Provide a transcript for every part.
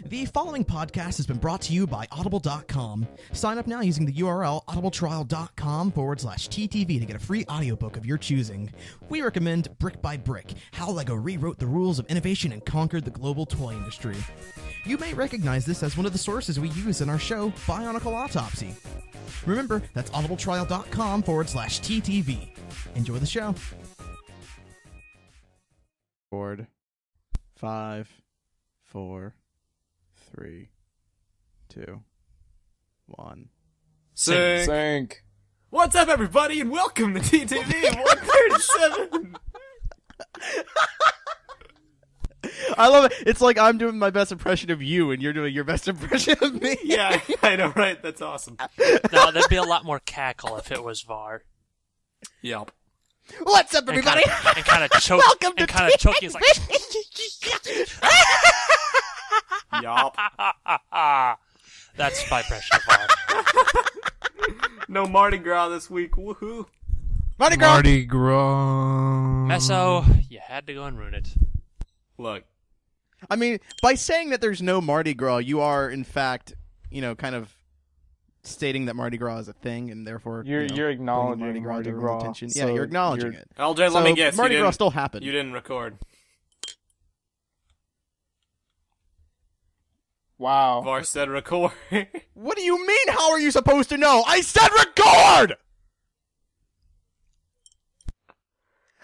The following podcast has been brought to you by Audible.com. Sign up now using the URL audibletrial.com/TTV to get a free audiobook of your choosing. We recommend Brick by Brick, How LEGO Rewrote the Rules of Innovation and Conquered the Global Toy Industry. You may recognize this as one of the sources we use in our show, BIONICLE Autopsy. Remember, that's audibletrial.com/TTV. Enjoy the show. Board. 5, 4, 3, 2, 1. Sync. What's up, everybody, and welcome to TTV 137. I love it. It's like I'm doing my best impression of you, and you're doing your best impression of me. Yeah, I know, right? That's awesome. No, there'd be a lot more cackle if it was VAR. Yep. What's up, everybody? And kind of choke. Welcome to and kind of choking. It's like. Yup. That's my impression of VAR. No Mardi Gras this week. Woohoo. Mardi Gras! Mardi Gras. Meso, you had to go and ruin it. Look. I mean, by saying that there's no Mardi Gras, you are, in fact, kind of stating that Mardi Gras is a thing, and therefore You're acknowledging Mardi Gras. Mardi to Gras. attention. So Yeah, you're acknowledging it. LJ, So let me guess. Mardi you Gras didn't- still happened. You didn't record. Wow. VAR said record. What do you mean, how are you supposed to know? I said record!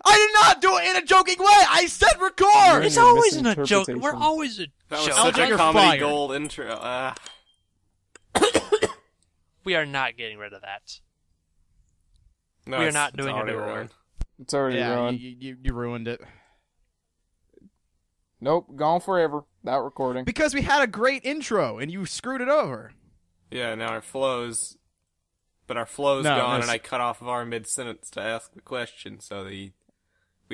I did not do it in a joking way! I said record! It's your always in a joke. misinterpretation. We're always a That was joke. such LJ, a you're comedy fired. gold intro. We are not getting rid of that. No, We are it's- not it's doing a already new one. ruined. It's already Yeah, ruined. you ruined it. Nope, gone forever. That recording. Because we had a great intro, and you screwed it over. Yeah, now our flow's... But our flow's No, gone, no, and I cut off VAR mid-sentence to ask the question, so we'd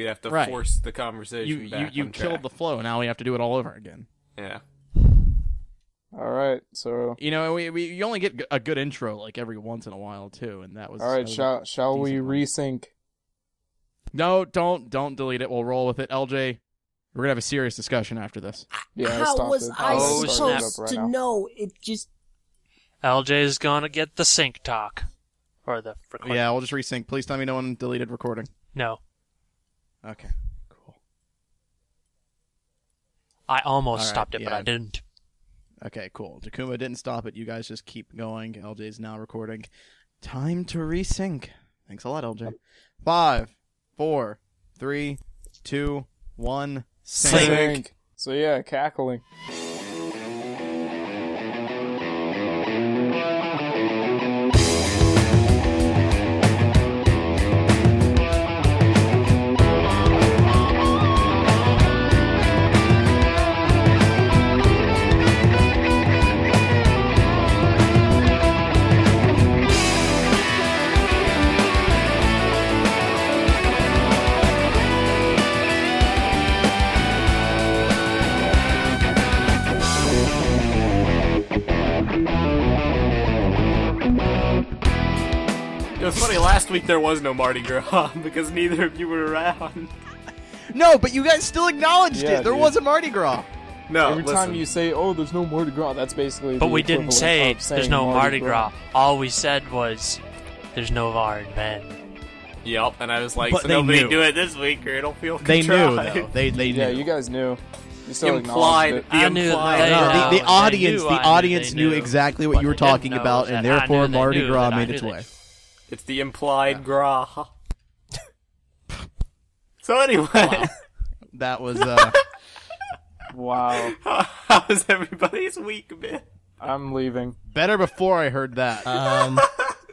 have to Right. force the conversation You back on killed track. the flow. Now we have to do it all over again. Yeah. Alright, so... We only get a good intro like every once in a while too, and that was. Alright, that was shall we decent one. resync? No, don't delete it. We'll roll with it. LJ, we're gonna have a serious discussion after this. Yeah, How stop was it. I Oh, snap. supposed to know? It just... LJ's gonna get the sync talk. Or the recording. Yeah, we'll just resync. Please tell me no one deleted recording. No. Okay, cool. I almost All right, stopped it, but yeah. I didn't. Okay, cool. Takuma didn't stop it. You guys just keep going. LJ's now recording. Time to resync. Thanks a lot, LJ. 5, 4, 3, 2, 1. Sync. So yeah, cackling. It was funny, last week there was no Mardi Gras because neither of you were around. No, but you guys still acknowledged Yeah, it. There dude. was a Mardi Gras. No, Every listen. time you say, oh, there's no Mardi Gras, that's basically But the we didn't equivalent say of saying there's no Mardi Gras. All we said was there's no VAR in Ben. Yep, and I was like, But so they nobody knew. do it this week or it'll feel They knew, contrived. though. They knew. Yeah, you guys knew. You still Implied. acknowledged The I knew implied. they No, know, the they audience, knew, the I knew audience they knew knew. exactly what What you were they didn't talking know about, is and that I therefore knew they Mardi knew Gras that I made knew its they- way. It's the implied Gras. So anyway, That was it. Wow. how's everybody's week been? I'm leaving. better before I heard that.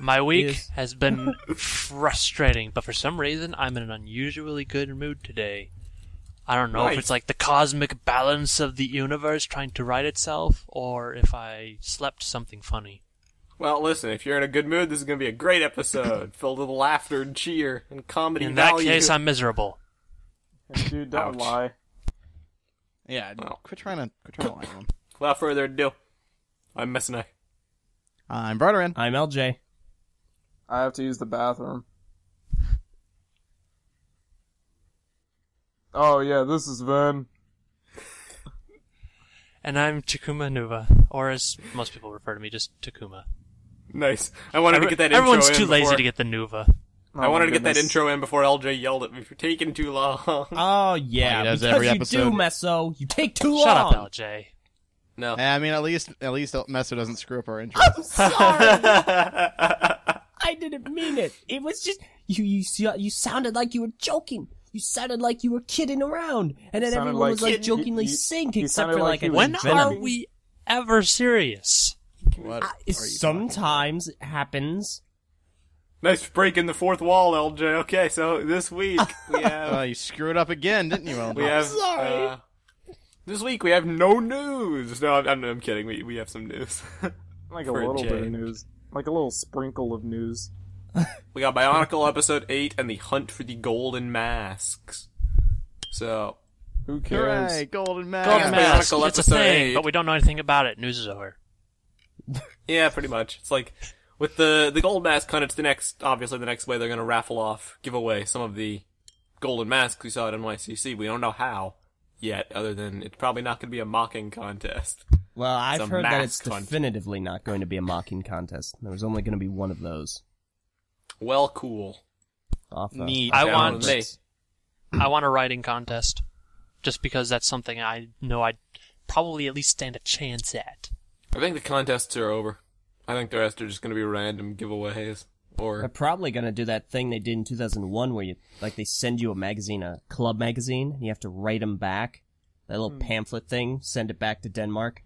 My week Yes. has been frustrating, but for some reason I'm in an unusually good mood today. I don't know Nice. if it's like the cosmic balance of the universe trying to right itself, or if I slept something funny. Well, listen, if you're in a good mood, this is going to be a great episode filled with laughter and cheer and comedy In that value. case, I'm miserable. Dude, don't Ouch. lie. Yeah, Well. quit trying to lie to him. Without further ado, I'm Messina. I'm Barteran. I'm LJ. I have to use the bathroom. Oh yeah, this is Ven. And I'm Takuma Nuva, or as most people refer to me, just Takuma. Nice. I wanted to get that intro Everyone's in too lazy before- to get the Nuva. Oh I wanted my to get that goodness. intro in before LJ yelled at me for taking too long. Oh yeah, He does because every you episode. do, Meso. You take too Shut long. up, LJ. No. I mean, at least Meso doesn't screw up our intro. I'm sorry. I didn't mean it. It was just you sounded like you were joking. You sounded like you were kidding around, and then Sounded everyone like was like you- jokingly you- sync, you except sounded for like like you a was When Venom. are we ever serious? What? are you Sometimes it happens. Nice breaking the fourth wall, LJ. Okay, so this week we have You screwed up again, didn't you, LJ? we have sorry. this week we have no news. No, I'm kidding. We have some news. Like a For little bit of Jay. news. Like a little sprinkle of news. We got Bionicle episode 8 and the hunt for the golden masks. So Who cares? Hooray, golden mask. Golden mask. It's a episode thing, 8. but we don't know anything about it. News is over. yeah, pretty much. It's like with the gold mask hunt. It's the next way they're gonna raffle off, give away some of the golden masks we saw at NYCC. We don't know how yet, other than it's probably not gonna be a mocking contest. Well, I've a heard that it's mask hunt. definitively not going to be a mocking contest. There was only going to be one of those. Well, cool. Off the Neat. I Down want- with me. I want a writing contest, just because that's something I know I'd probably at least stand a chance at. I think the contests are over. I think the rest are just gonna be random giveaways. They're Or probably going to do that thing they did in 2001 where they send you a magazine, a club magazine, and you have to write them back. That little pamphlet thing, send it back to Denmark.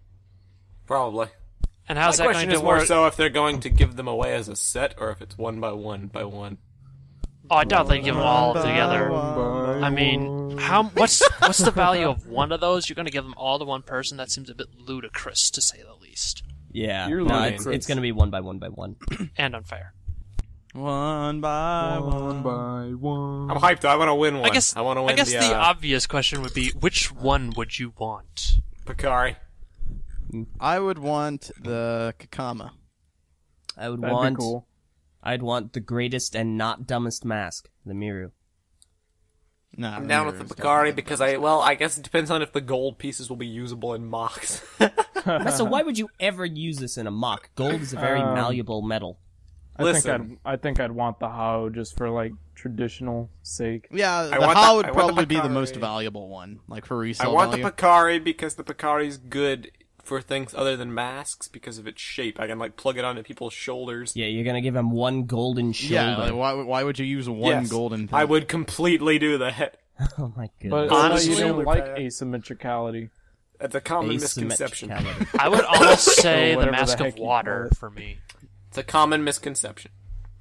probably. And how's My that question going is to more work? so if they're going to give them away as a set, or if it's one by one by one. Oh, I doubt they give them all together. I mean, what's the value of one of those? You're going to give them all to one person? That seems a bit ludicrous, to say the least, Yeah, You're no, ludicrous. it's going to be one by one by one. and unfair. One by one. by one. I'm hyped. I want to win one. I guess. I want to win I guess the, the obvious question would be, which one would you want? Picari. I would want the Kakama. I would That'd want. be cool. I'd want the greatest and not dumbest mask, the Miru. Nah, I'm down with the Picari because I guess it depends on if the gold pieces will be usable in mocks. So why would you ever use this in a mock? Gold is a very malleable metal. Listen. I think I'd want the How just for like traditional sake. Yeah, the want How the- would I want the probably be the most Picari. valuable one, like for I resale want value. the Picari because the Picari's good for things other than masks because of its shape. I can like plug it onto people's shoulders. Yeah, you're gonna give him one golden shoulder. Yeah, like, why would you use one Yes, golden thing? I would completely do that. Oh my But goodness. Honestly, you don't shoulder like pad. asymmetricality. That's a common misconception. Asymmetricality. I would almost say the whatever the Mask heck of you Water call it. for me. It's a common misconception.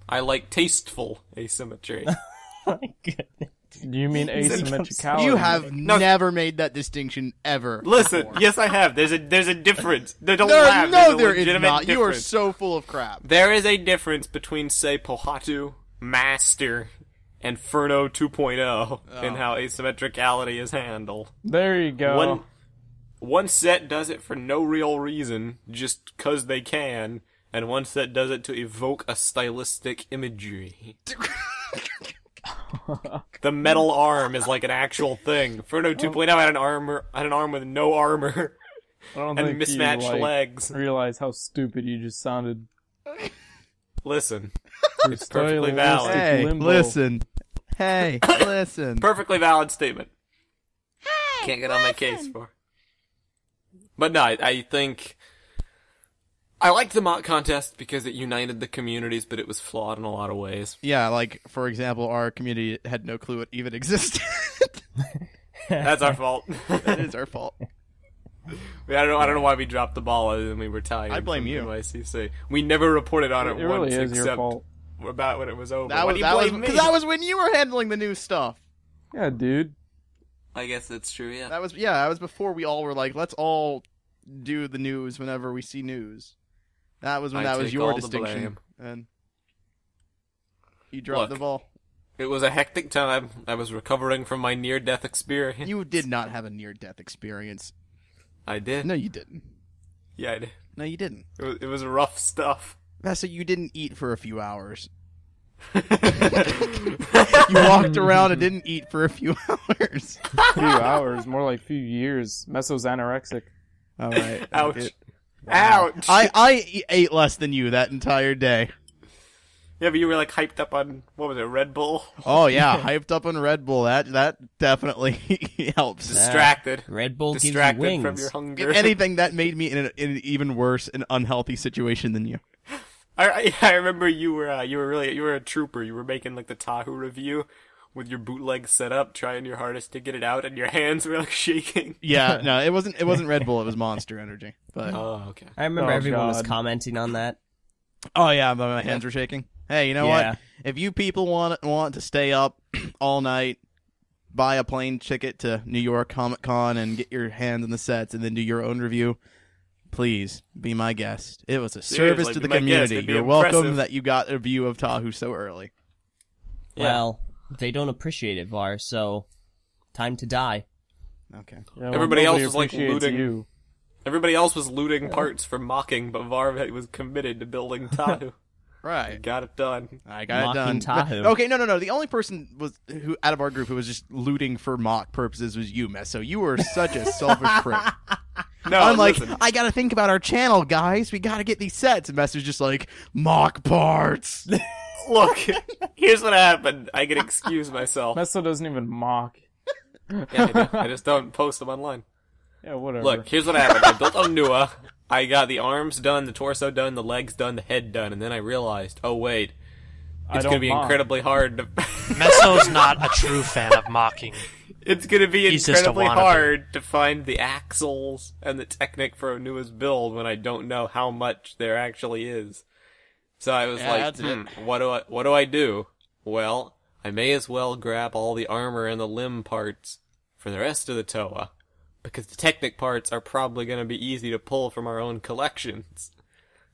I like tasteful asymmetry. Oh my goodness. Do you mean asymmetricality? You have No. never made that distinction ever. Listen, before. yes, I have. There's a difference. Don't There, laugh. no, There's a there is legitimate not. You are difference. so full of crap. There is a difference between, say, Pohatu, Master, and Furno 2.0 in how asymmetricality is handled. There you go. One set does it for no real reason, just 'cause they can, and one set does it to evoke a stylistic imagery. The metal arm is like an actual thing. Furno 2.0 had an arm with no armor I don't and think mismatched you, like, legs. realize how stupid you just sounded. Listen, For it's perfectly stylistic valid. Hey, limbo. listen. Hey, listen. Perfectly valid statement. Can't get on my case for. But no, I think I liked the mock contest because it united the communities, but it was flawed in a lot of ways. Yeah, like, for example, our community had no clue it even existed. That's our fault. That is our fault. I don't know why we dropped the ball other than we were tired. I blame from you. NYCC. We never reported on it, It once really is your except fault. about when it was over. That Why was, do you that, was, blame me? 'cause that was when you were handling the new stuff. Yeah, dude. I guess that's true, yeah. That was before we all were like, let's all do the news whenever we see news. That was when I that was take your all the distinction. blame. And you dropped Look. the ball. It was a hectic time. I was recovering from my near-death experience. You did not have a near-death experience. I did? No, you didn't. Yeah, I did. No, you didn't. It was rough stuff. Vessa, you didn't eat for a few hours. You walked around and didn't eat for a few hours. Few hours, more like few years. Meso's anorexic. All right. Ouch. Ouch. I ate less than you that entire day. Yeah, but you were like hyped up on, what was it, Red Bull? Oh yeah, hyped up on Red Bull. That definitely helps. Distracted. Red Bull gives you Distracted wings. from your hunger. If anything, that made me in an even worse and unhealthy situation than you. I remember you were a trooper. You were making like the Tahoe review with your bootleg set up, trying your hardest to get it out, and your hands were like shaking. Yeah, no, it wasn't Red Bull. It was Monster Energy. But Oh, okay. I remember everyone was God. commenting on that. oh yeah, but my hands were shaking. Hey, you know Yeah. what? If you people want to stay up all night, buy a plane ticket to New York Comic Con and get your hands on the sets, and then do your own review, please be my guest. It was a service Seriously, to the be my guest. community. It'd be You're welcome impressive. that you got a view of Tahoe so early. Yeah. Well, they don't appreciate it, Var, so time to die. Okay. Yeah, well, Everybody else nobody was, like, appreciates looting. you. Everybody else was looting parts for mocking, but Varv was committed to building Tahoe. Right. Got it done. I got it Mocking done. Tahoe. Okay, no. The only person who out of our group who was just looting for mock purposes was you, Meso. You were such a selfish prick. No, I'm like, listen. I gotta think about our channel, guys. We gotta get these sets. And Meso's just like, mock parts. Look, here's what happened. I can excuse myself. Meso doesn't even mock. Yeah, I do. I just don't post them online. Yeah, whatever. Look, here's what happened. I built on Nua. I got the arms done, the torso done, the legs done, the head done, and then I realized, oh wait, it's don't gonna be mock. incredibly hard to. Meso's not a true fan of mocking. It's gonna be He's just a incredibly wannabe. hard to find the axles and the Technic for Nua's build when I don't know how much there actually is. So I was Yeah, like, that's it. what do I do? Well, I may as well grab all the armor and the limb parts for the rest of the Toa, because the Technic parts are probably gonna be easy to pull from our own collections.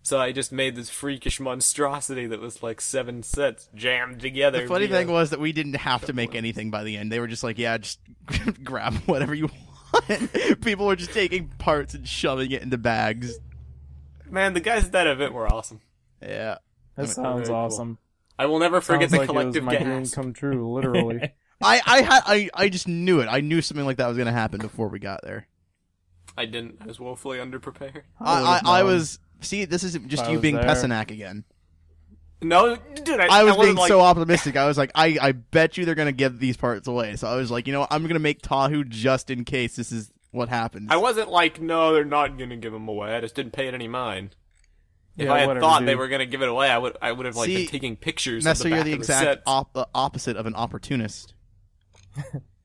So I just made this freakish monstrosity that was like 7 sets jammed together. The funny via- thing was that we didn't have to make anything by the end. They were just like, yeah, just grab whatever you want. People were just taking parts and shoving it into bags. Man, the guys at that event were awesome. Yeah. that sounds very cool. awesome. I will never forget Sounds the like it was collective my dream gas. come true, literally. I just knew it. I knew something like that was going to happen before we got there. I didn't. I was woefully underprepared. I was... See, this is just I you was being there. Pessanak again. No, dude, I was wasn't being like, so optimistic. I was like, I bet you they're going to give these parts away. So I was like, you know what? I'm going to make Tahoe just in case this is what happens. I wasn't like, no, they're not going to give them away. I just didn't pay it any mind. If Yeah, I had whatever, thought they dude. were going to give it away, I would have like See, been taking pictures of Messer, the back you're the of exact sets. opposite of an opportunist.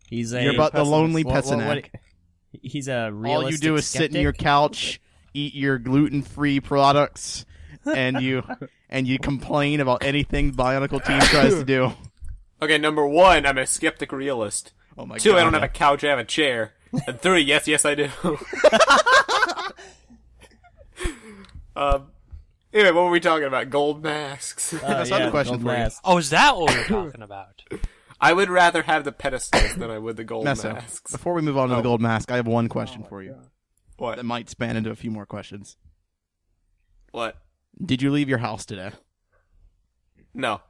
He's a You're about the pessimist. lonely What- what- Pessanak. he's a realistic All you do is sit in your skeptic. couch, eat your gluten-free products, and you complain about anything Bionicle Team tries to do. Okay, number 1, I'm a skeptic realist. Oh my 2, god! I don't have a couch, I have a chair. And 3, yes, I do. Anyway, what were we talking about? Gold masks. That's not the question gold for you. mask. Oh, is that what we're talking about? I would rather have the pedestals than I would the gold Meso, masks. before we move on to the gold mask, I have one question for you What? that might span into a few more questions. What? Did you leave your house today? No.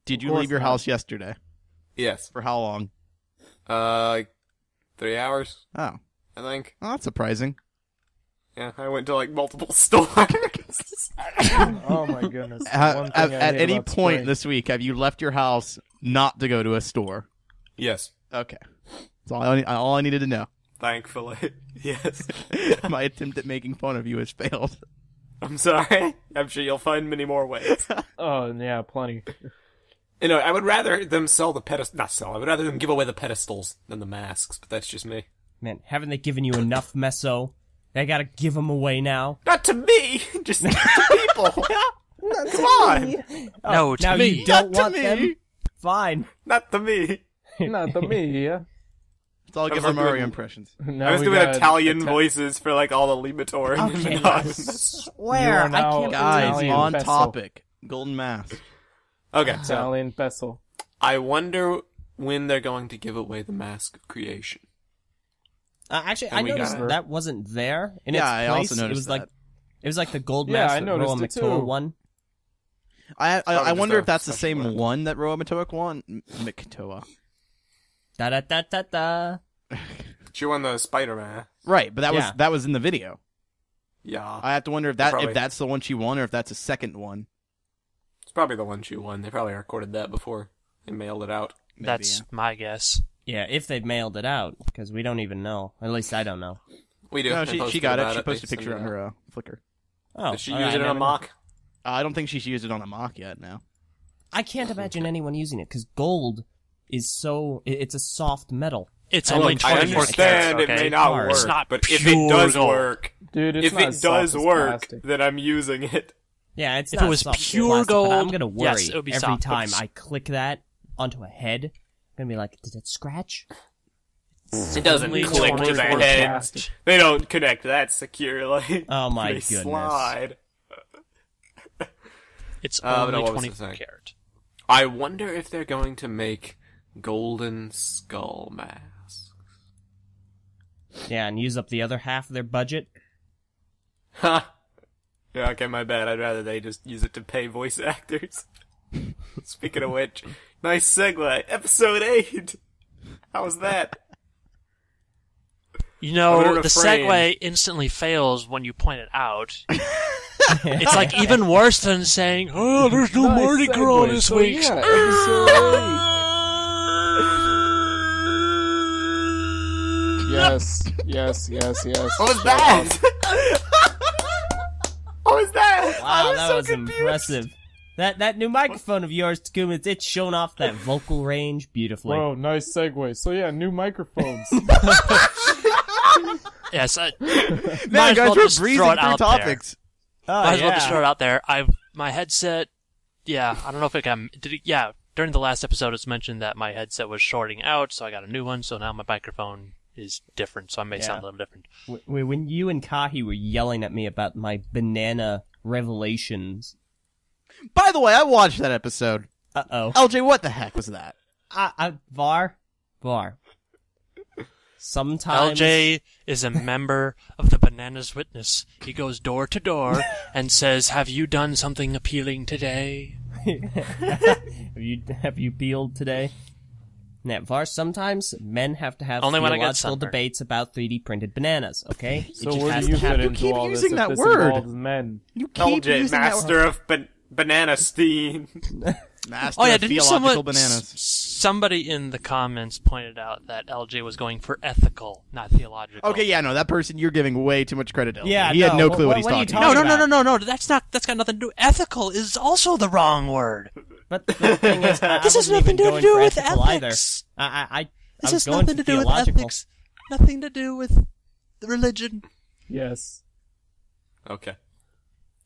Did you course leave your not. house yesterday? Yes. For how long? Like 3 hours, Oh, I think. well, that's surprising. Yeah, I went to like multiple stores. Oh my goodness. At, One thing at, I at hate any about point spring. this week, have you left your house not to go to a store? Yes, Okay, that's all I needed to know. thankfully. Yes. My attempt at making fun of you has failed. I'm sorry. I'm sure you'll find many more ways. Oh, yeah, plenty. You know, I would rather them sell the not sell. I would rather them give away the pedestals than the masks. But that's just me. Man, haven't they given you enough, Meso? I gotta give them away now. Not to me. Just to people. Come on. No, to now me. you don't Not want to them? me. Fine. Not to me. Not to me, yeah. It's all good was for Mario doing- impressions. Now I was we doing got Italian Ita- voices for like all the Limator and Okay, the I You swear. are I now can't Guys, Italian on peso. topic. Golden mask. Okay, so Italian peso. I wonder when they're going to give away the Mask of Creation. Actually, And I we noticed got her. that wasn't there. In Yeah, its I place, also it noticed was like that. it was like the gold Yeah, mask I that noticed Roa it Matoa too. won. I Probably wonder just if that's a the same special one that Roa Matoa won. Matoa. Da da da da da. She won the Spider-Man. Right, but Yeah. that was in the video. Yeah. I have to wonder if that's the one she won or if that's a second one. It's probably the one she won. They probably recorded that before they mailed it out. Maybe, That's yeah. my guess. Yeah, if they've mailed it out, because we don't even know. At least I don't know. We do. No, They she posted got it. about She They posted a sent picture it on out. her Flickr. Oh, Did she all right, use it I in a never know. mock? I don't think she's used it on a mock yet. No. I can't imagine anyone using it because gold is it's a soft metal. It's I only mean, 24 I understand carats, it okay? may not Hard. work, It's not but if pure it does gold. work, Dude, it's if not it as soft does as work, plastic. then I'm using it. Yeah, it's If not it was soft pure plastic, but I'm gold, gonna worry yes, it would be every soft, but time it's- I click that onto a head. I'm gonna be like, did it scratch? It doesn't Only click to the 24 head. carats. They don't connect that securely. Oh my they goodness. slide. It's but only what was I 24 saying? carat. I wonder if they're going to make golden skull masks. Yeah, and use up the other half of their budget. Ha! Yeah, okay, my bad. I'd rather they just use it to pay voice actors. Speaking of which, nice segue. Episode 8! How was that? You I'm know, gonna the refrain. segue instantly fails when you point it out. It's like even worse than saying, "Oh, there's no Nice Mardi Gras segue. this So, week." yeah, episode 8. Yes. What was that? What was that? Wow, that was impressive. That new microphone of yours, Takuma, it's showing off that vocal range beautifully. Whoa, nice segue. So yeah, new microphones. Yes, Man, might as guys, well we're just breezing throw it through out topics. Oh, Might as well yeah. just throw it out there. My headset. Yeah, I don't know if it got. Yeah, during the last episode, it's mentioned that my headset was shorting out, so I got a new one. So now my microphone is different, so I may sound a little different. When you and Kahi were yelling at me about my banana revelations. By the way, I watched that episode. Uh-oh. LJ, what the heck was that? Var. Sometimes... LJ is a member of the Bananas Witness. He goes door to door and says, "Have you done something appealing today?" have you peeled today? Now, Var, sometimes men have to have Only when I get theological sunburned. debates about 3D printed bananas, okay? So it just where has do you to happen. fit into keep all using this that if this word. involves men? You keep LJ, using master of banana steam. Master Oh yeah, of did you theological bananas. Somebody in the comments pointed out that LJ was going for ethical, not theological. Okay, yeah, no, that person, you're giving way too much credit to. LJ. Yeah, he had no, no clue what he's what are you talking No, about. talking no. That's got nothing to do. Ethical is also the wrong word. But the thing is, I This has wasn't nothing even to going do for with ethical either. ethics. I This was has going nothing for to do with theological. ethics. Nothing to do with religion. Yes. Okay.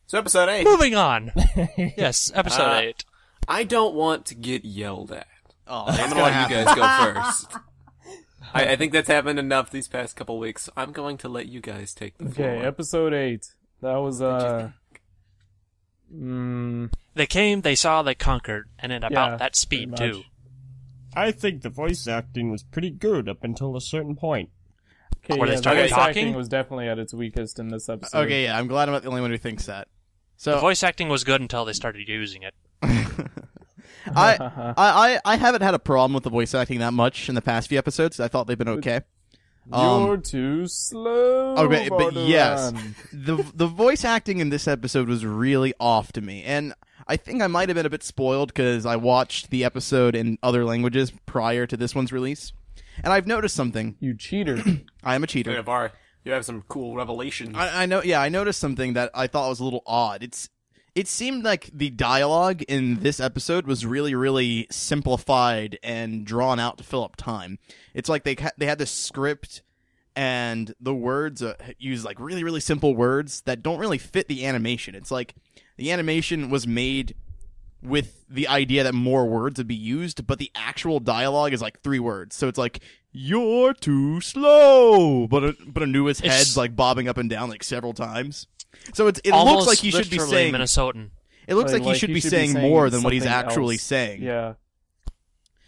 So episode 8. Moving on. Yes, episode 8. I don't want to get yelled at. Oh, I'm that's gonna let happen. you guys go first. I think that's happened enough these past couple weeks. I'm going to let you guys take the floor. Okay, episode 8. That was They came, they saw, they conquered, and at about Yeah, that speed pretty too. much. I think the voice acting was pretty good up until a certain point. Okay, Where they yeah, the started voice talking? acting was definitely at its weakest in this episode. Okay, yeah, I'm glad I'm not the only one who thinks that. The So, voice acting was good until they started using it. I haven't had a problem with the voice acting that much in the past few episodes. I thought they've been okay. You're too slow. Okay, but yes, Borderland. the voice acting in this episode was really off to me, and I think I might have been a bit spoiled because I watched the episode in other languages prior to this one's release, and I've noticed something. You cheater. I am a cheater. Yeah, Var, you have some cool revelations. I know. Yeah, I noticed something that I thought was a little odd. It seemed like the dialogue in this episode was really, really simplified and drawn out to fill up time. It's like they had this script, and the words use like really, really simple words that don't really fit the animation. It's like the animation was made with the idea that more words would be used, but the actual dialogue is like 3 words. So it's like, "You're too slow," but Anua's head's like bobbing up and down like several times. So it Almost looks like he should be literally saying Minnesotan. It looks like he should be saying more than what he's something actually else. saying. Yeah.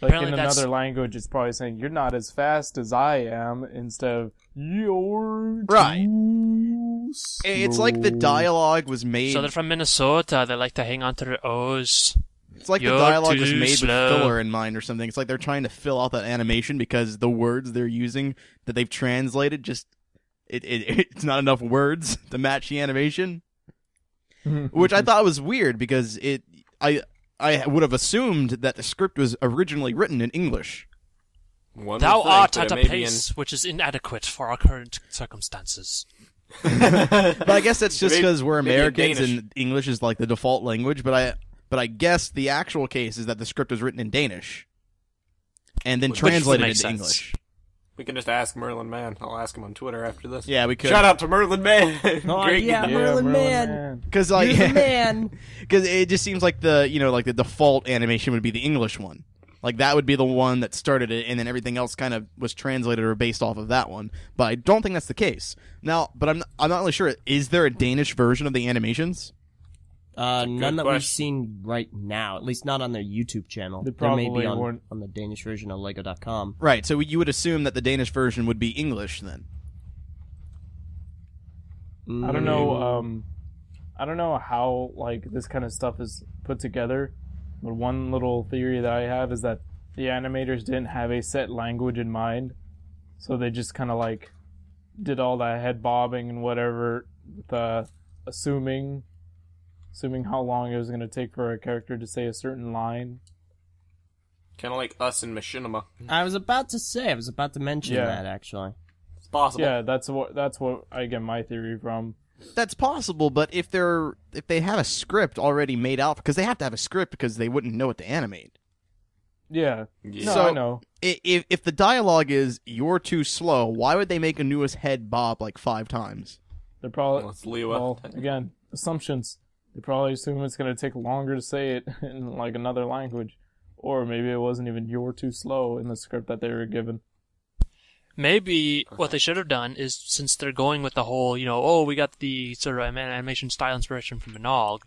Like Apparently in that's- another language, it's probably saying, "You're not as fast as I am," instead of, "You're Right. too slow." It's like the dialogue was made. So they're from Minnesota. They like to hang on to their O's. It's like the You're dialogue was too made slow. with filler in mind or something. It's like they're trying to fill out that animation because the words they're using that they've translated just it's not enough words to match the animation. Which I thought was weird because I would have assumed that the script was originally written in English. One Thou would think, art but at it a may be pace which is inadequate for our current circumstances. But I guess that's just Maybe- because we're maybe in Americans Danish. and English is like the default language. But I guess the actual case is that the script was written in Danish and then Which translated makes into sense. English. We can just ask Merlin Mann. I'll ask him on Twitter after this. Yeah, we could. Shout out to Merlin Mann. Oh, Great yeah, guy. Merlin Man. Because You're the man. Because it just seems like the default animation would be the English one. Like that would be the one that started it, and then everything else kind of was translated or based off of that one. But I don't think that's the case. Now, but I'm not really sure. Is there a Danish version of the animations? None good that we've question. seen right now. At least not on their YouTube channel. They There may be probably on weren't. the Danish version of Lego.com. Right. So you would assume that the Danish version would be English then. I don't know. I don't know how like this kind of stuff is put together. But one little theory that I have is that the animators didn't have a set language in mind, so they just kind of like did all that head bobbing and whatever, assuming how long it was going to take for a character to say a certain line. Kind of like us in Machinima. I was about to mention Yeah. that actually. It's possible. Yeah, that's what I get my theory from. That's possible, but if they have a script already made out, because they have to have a script because they wouldn't know what to animate. Yeah, Yeah. no, So- I know. If the dialogue is "you're too slow," why would they make Anua's head bob like 5 times? They're probably Well, it's Liwa. well again assumptions. They probably assume it's going to take longer to say it in like another language, or maybe it wasn't even "you're too slow" in the script that they were given. Maybe what they should have done is, since they're going with the whole, we got the sort of animation style inspiration from Vinog,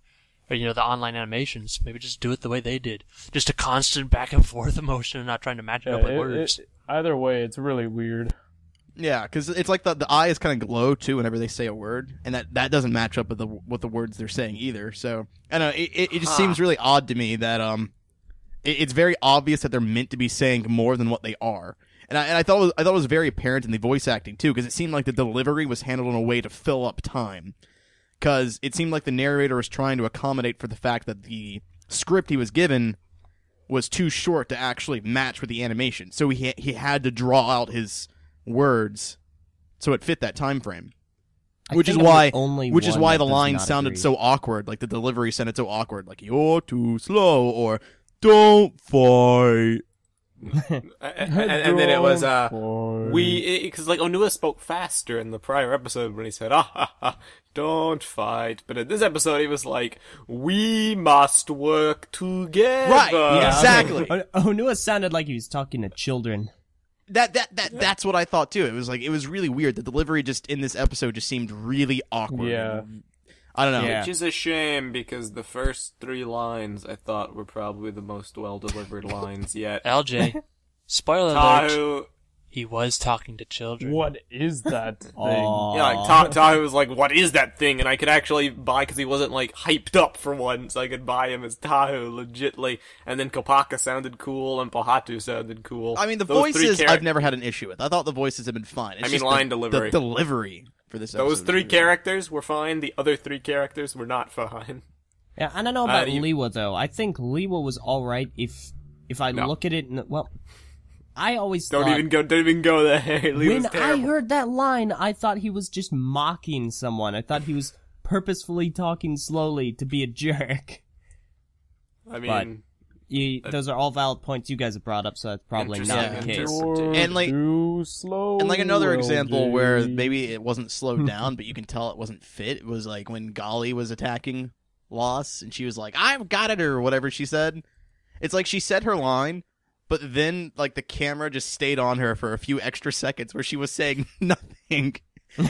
or, the online animations, maybe just do it the way they did. Just a constant back and forth emotion and not trying to match it up with words. Either way, it's really weird. Yeah, because it's like the eyes kind of glow too whenever they say a word, and that doesn't match up with the words they're saying either. So I don't know. It just seems really odd to me that it's very obvious that they're meant to be saying more than what they are. And I thought it was very apparent in the voice acting too, because it seemed like the delivery was handled in a way to fill up time. Because it seemed like the narrator was trying to accommodate for the fact that the script he was given was too short to actually match with the animation, so he had to draw out his words so it fit that time frame. Which is why the line sounded so awkward, like the delivery sounded so awkward, like "you're too slow" or "don't fight." and then it was because like Onua spoke faster in the prior episode when he said don't fight, but in this episode he was like, we must work together. Right, exactly. Onua sounded like he was talking to children. That's what I thought too. It was really weird. The delivery just in this episode just seemed really awkward. Yeah. I don't know. Yeah. Which is a shame because the first 3 lines I thought were probably the most well delivered lines yet. LJ, spoiler alert, Tahu, he was talking to children. What is that thing? yeah, like Tahu was like, "What is that thing?" And I could actually buy because he wasn't like hyped up for once. I could buy him as Tahu legitly, and then Kopaka sounded cool and Pohatu sounded cool. I mean, the Those three voices I've never had an issue with. I thought the voices have been fine. It's I mean, just line the delivery. delivery for this episode. Those 3 was really characters were fine. The other 3 characters were not fine. Yeah, I don't know about you- Liwa though. I think Liwa was all right if I No. look at it. Well, I always Don't thought even go there. Lee was when I terrible. heard that line, I thought he was just mocking someone. I thought he was purposefully talking slowly to be a jerk. I mean, Those are all valid points you guys have brought up, so that's probably not the Interesting case. interpretation. You're And, like- too slow. And like another example where LJ. maybe it wasn't slowed down, but you can tell it wasn't fit. It was like when Gali was attacking Loss, and she was like, "I've got it," or whatever she said. It's like she said her line, but then like the camera just stayed on her for a few extra seconds where she was saying nothing,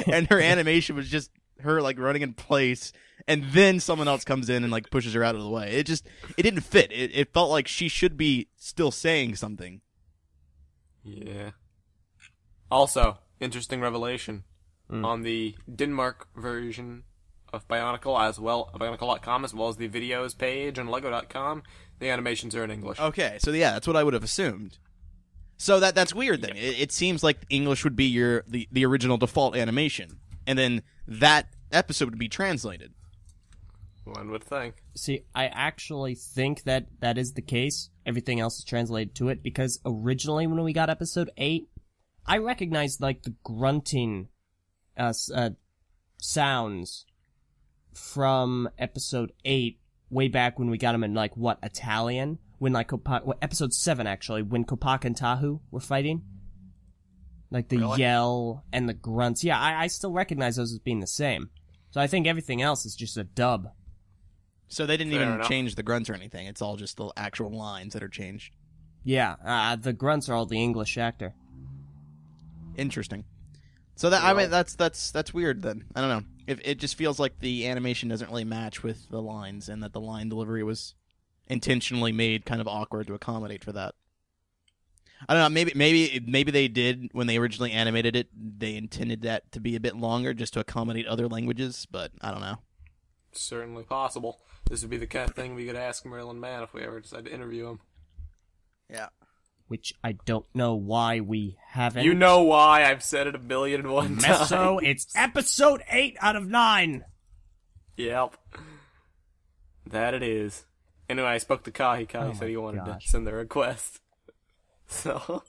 and her animation was just her like running in place, and then someone else comes in and like pushes her out of the way. It didn't fit. It felt like she should be still saying something. yeah. Also, interesting revelation. On the Denmark version of Bionicle as well, Bionicle.com, as well as the videos page and Lego.com. The animations are in English. Okay, so yeah, that's what I would have assumed. So that's weird then. It seems like English would be the original default animation, and then that episode would be translated. One would think. See, I actually think that is the case. Everything else is translated to it, because originally when we got episode 8, I recognized, like, the grunting sounds from episode 8 way back when we got them in, like, Italian? When, like, episode 7, actually, when Kopaka and Tahu were fighting. Like, the yell and the grunts. Yeah, I still recognize those as being the same. So I think everything else is just a dub. So they didn't even change the grunts or anything. It's all just the actual lines that are changed. Yeah, the grunts are all the English actor. Interesting. So that I mean that's weird then. I don't know. It just feels like the animation doesn't really match with the lines, and that the line delivery was intentionally made kind of awkward to accommodate for that. I don't know. Maybe they did when they originally animated it. They intended that to be a bit longer just to accommodate other languages, but I don't know. Certainly possible. This would be the kind of thing we could ask Marilyn Mann if we ever decide to interview him. Yeah. Which I don't know why we haven't. You know why. I've said it 1,000,000,001 times. So it's episode 8 out of 9. Yep. That it is. Anyway, I spoke to Kahi. Kahi said he wanted to send the request. So...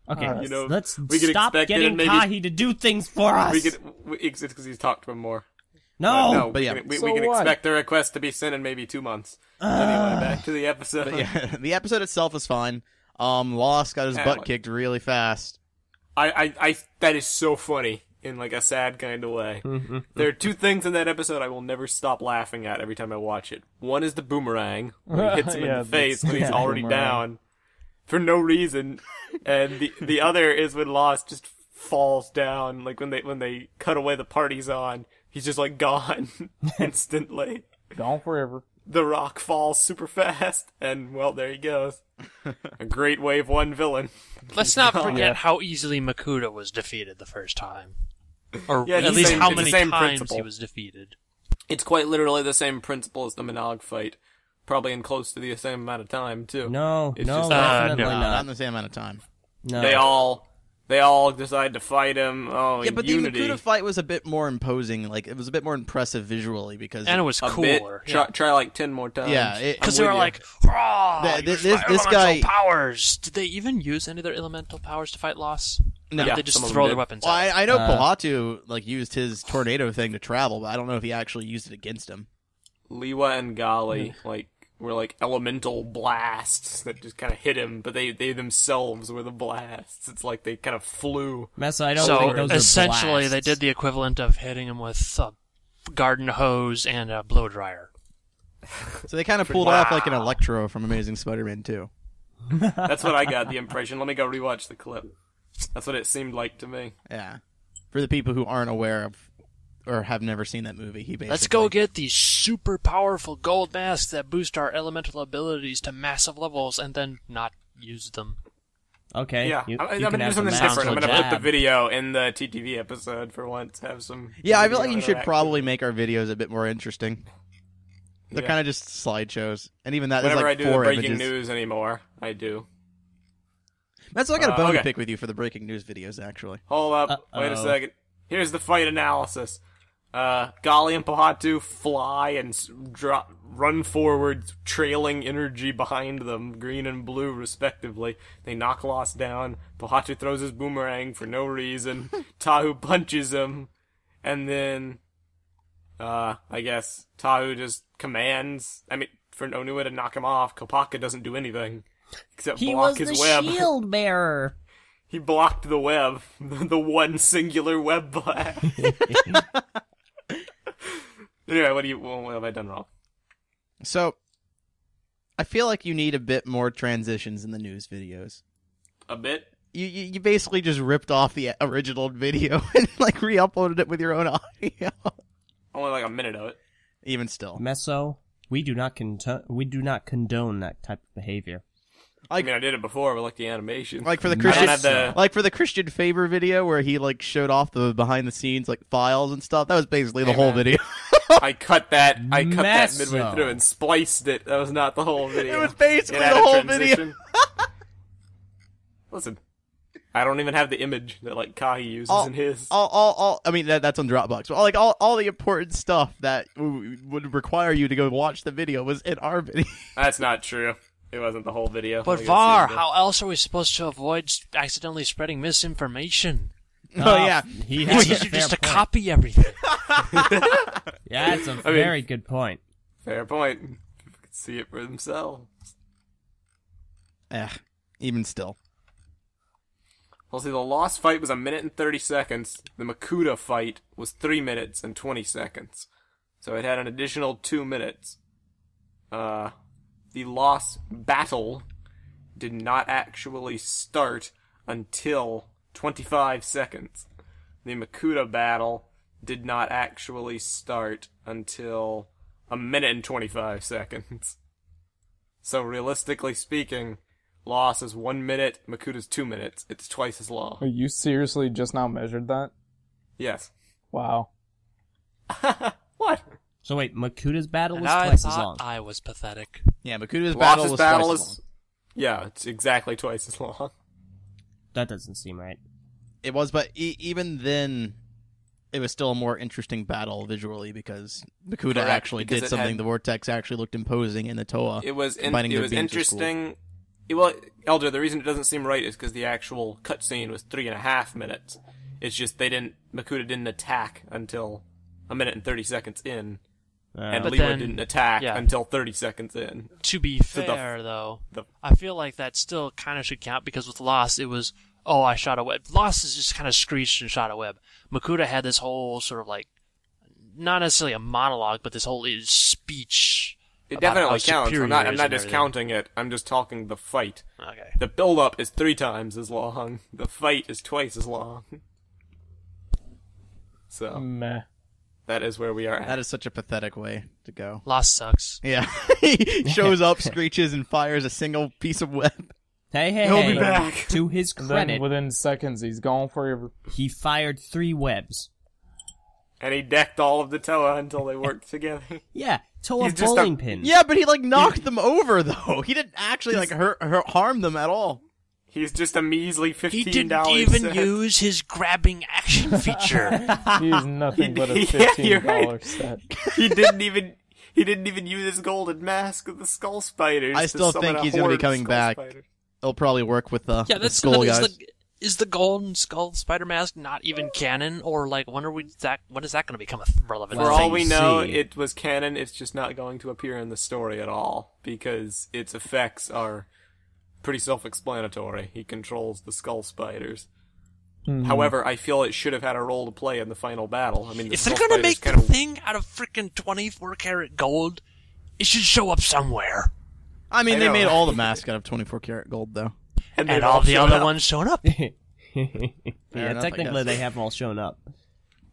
Okay, you know, let's we could stop expect getting Kahi to do things for us. It's because he's talked to him more. No, but yeah, we can expect the request to be sent in maybe 2 months. Anyway, back to the episode. But yeah, the episode itself is fine. Lost got his butt kicked really fast. I that is so funny in like a sad kind of way. There are 2 things in that episode I will never stop laughing at every time I watch it. One is the boomerang when he hits him in the face when he's already down for no reason, and the other is when Lost just falls down, like when they cut away the party's on. He's just like gone instantly. Gone forever. The Rock falls super fast, and well, there he goes. A great wave 1 villain. Let's not forget how easily Makuta was defeated the first time. Or Yeah, at least how many times principle. he was defeated. It's quite literally the same principle as the Minogue fight. Probably in close to the same amount of time, too. No, It's no, just- definitely No, not. not in the same amount of time. No. They all decide to fight him. Oh, Yeah, but unity. the Makuta fight was a bit more imposing. Like, it was a bit more impressive visually because And it was A bit. cooler. Try like 10 more times. Yeah, Because I'm they were with like, you. "Raw, This use my guy- elemental powers." Did they even use any of their elemental powers to fight Loss? No. Or did Yeah, they just some of them throw did. their weapons Well, out? I know Pohatu like used his tornado thing to travel, but I don't know if he actually used it against him. Liwa and Gali were like elemental blasts that just kind of hit him, but they themselves were the blasts. It's like they kind of flew. Mesa, I don't So think those essentially, are they did the equivalent of hitting him with a garden hose and a blow dryer. So they kind of pulled off like an Electro from Amazing Spider-Man 2. That's what I got the impression. Let me go rewatch the clip. That's what it seemed like to me. Yeah. For the people who aren't aware of or have never seen that movie, he basically... Let's go get these super powerful gold masks that boost our elemental abilities to massive levels and then not use them. Okay. Yeah, you I'm can gonna do have something the different. I'm master gonna put the jab. video in the TTV episode for once. Have some. Yeah, I feel like you video should interactive. probably make our videos a bit more interesting. They're Yeah. kind of just slideshows. And even that, Whenever there's like I do the 4 breaking images. news anymore, I do. That's why I got a bone to okay. pick with you for the breaking news videos, actually. Hold up. Wait a second. Here's the fight analysis. Gali and Pohatu fly and run forward, trailing energy behind them, green and blue respectively. They knock Lost down. Pohatu throws his boomerang for no reason. Tahu punches him. And then, I guess, Tahu just commands, for Onua to knock him off. Kopaka doesn't do anything. Except He block was his the web. shield bearer. He blocked the web. The one singular web blast. Anyway, what have I done wrong? So, I feel like you need a bit more transitions in the news videos. A bit? You basically just ripped off the original video and like re-uploaded it with your own audio. Only like a minute of it. Even still. Meso, we do not condone that type of behavior. I did it before, but like the animation. Like for the I Christian, don't have the... like for the Christian Favor video where he like showed off the behind the scenes like files and stuff. That was basically the whole man. video. I cut that midway Meso. through and spliced it. That was not the whole video. It was basically It had the a whole transition. Listen, I don't even have the image that like Kahi uses in his. I mean, that's on Dropbox. But all the important stuff that would require you to go watch the video was in our video. That's not true. It wasn't the whole video. But I guess Var, it was- how else are we supposed to avoid accidentally spreading misinformation? Oh, yeah. He It's has a easier fair just to point. copy everything. Yeah, that's a very good point. Fair point. People can see it for themselves. Even still. Well, see, the Lost fight was 1 minute and 30 seconds. The Makuta fight was 3 minutes and 20 seconds. So it had an additional 2 minutes. The Lost battle did not actually start until 25 seconds. The Makuta battle did not actually start until 1 minute and 25 seconds. So realistically speaking, Lost is 1 minute, Makuta's 2 minutes. It's twice as long. Wait, you seriously just now measured that? Yes. Wow. What? So wait, Makuta's battle And was I twice as long. thought I was pathetic. Yeah, Makuta's Lost's battle was is... twice as long. Yeah, it's exactly twice as long. That doesn't seem right. It was, but even then, it was still a more interesting battle visually because Makuta Correct, actually because did it something. had- The Vortex actually looked imposing, and the Toa It was combining their beams was interesting. Well, Elder, the reason it doesn't seem right is because the actual cutscene was 3.5 minutes. It's just Makuta didn't attack until 1 minute and 30 seconds in, and But Leela then- didn't attack yeah. until 30 seconds in. To be So fair, though, the- I feel like that still kind of should count because with Lost, it was, oh, I shot a web. Lost is just kind of screeched and shot a web. Makuta had this whole sort of like, not necessarily a monologue, but this whole speech. It about definitely how counts. superior I'm he not is and discounting it. I'm just talking the fight. everything. Okay. The build-up is 3 times as long. The fight is twice as long. So, Meh. that is where we are at. That is such a pathetic way to go. Lost sucks. Yeah, he shows up, screeches, and fires a single piece of web. Hey, He'll be back. To his And credit, then within seconds, he's gone forever. he fired 3 webs. And he decked all of the Toa until they worked together. Yeah, Toa He's just bowling a- pins. Yeah, but he knocked them over though. He didn't actually harm them at all. He's just a measly $15 He didn't even set. use his grabbing action feature. He's nothing but a Yeah, you're $15 right. set. He didn't even use his golden mask of the skull spiders. I to still summon think a he's gonna be horde of coming skull back. spiders. It'll probably work with the, Yeah, the that's skull is guys. is the golden skull spider mask not even canon, or like when is that going to become a relevant? For Well, thing? all we know, see. it was canon. It's just not going to appear in the story at all because its effects are pretty self-explanatory. He controls the skull spiders. However, I feel it should have had a role to play in the final battle. I mean, the If they're skull gonna spiders make the kind of thing out of freaking 24 karat gold, it should show up somewhere. I mean, I they know. made all the masks out of 24 karat gold though. and And they've all the shown other up. ones showing up. Yeah, enough, I technically guess. they have all shown up.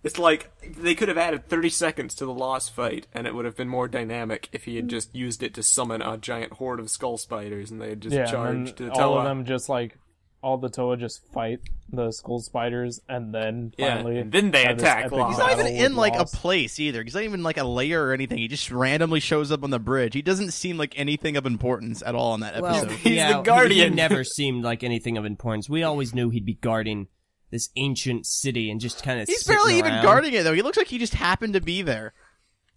It's like they could have added 30 seconds to the Lost fight, and it would have been more dynamic if he had just used it to summon a giant horde of skull spiders, and they had just Yeah, charged and to the then all Toa. of them just like, all the Toa just fight the skull spiders, and then Yeah, finally... and then they have this attack epic Lost. He's not even battle with in like a Lost. place either. He's not even like a layer or anything. He just randomly shows up on the bridge. He doesn't seem like anything of importance at all in that Well, episode. He's yeah, the Guardian. He never seemed like anything of importance. We always knew he'd be guarding this ancient city and just kind of He's barely even guarding it though. He looks like he just happened to be there.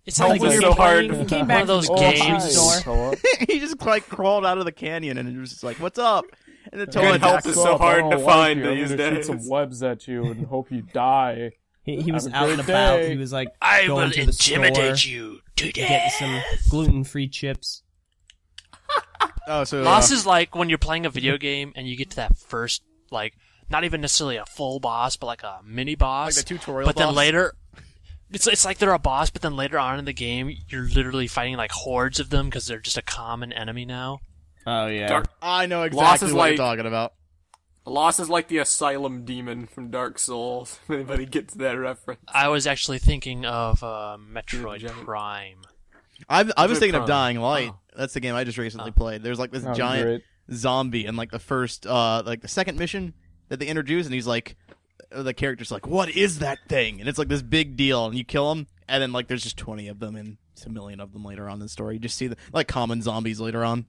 It's Like like was when when you're so hard. playing, he came One back of those from the grocery games. store. He just like crawled out of the canyon and it was just like, "What's up?" And the Good Toa help attacks is him. so hard to like find you. I'm these gonna days. shoot some webs at you and hope you die. He was Have a out and great about. day. He was like I going will to the intimidate store, you to getting death. some gluten-free chips. Oh, so Lost is like when you're playing a video game and you get to that first, like, not even necessarily a full boss, but like a mini boss. like the tutorial But then boss? later, it's like they're a boss, but then later on in the game, you're literally fighting like hordes of them because they're just a common enemy now. Oh yeah. Dark I know Lost exactly is what like- you're talking about. Lost is like the asylum demon from Dark Souls. If anybody gets that reference. I was actually thinking of Metroid Giant. Prime. I was Metroid thinking of Prime. Dying Light. Oh. That's the game I just recently played. There's like this That was giant great. zombie in like the first, like the second mission that they introduce, and he's like, the character's like, "What is that thing?" And it's like this big deal, and you kill him, And then, like, there's just 20 of them and it's a million of them later on in the story. You just see the, like, common zombies later on.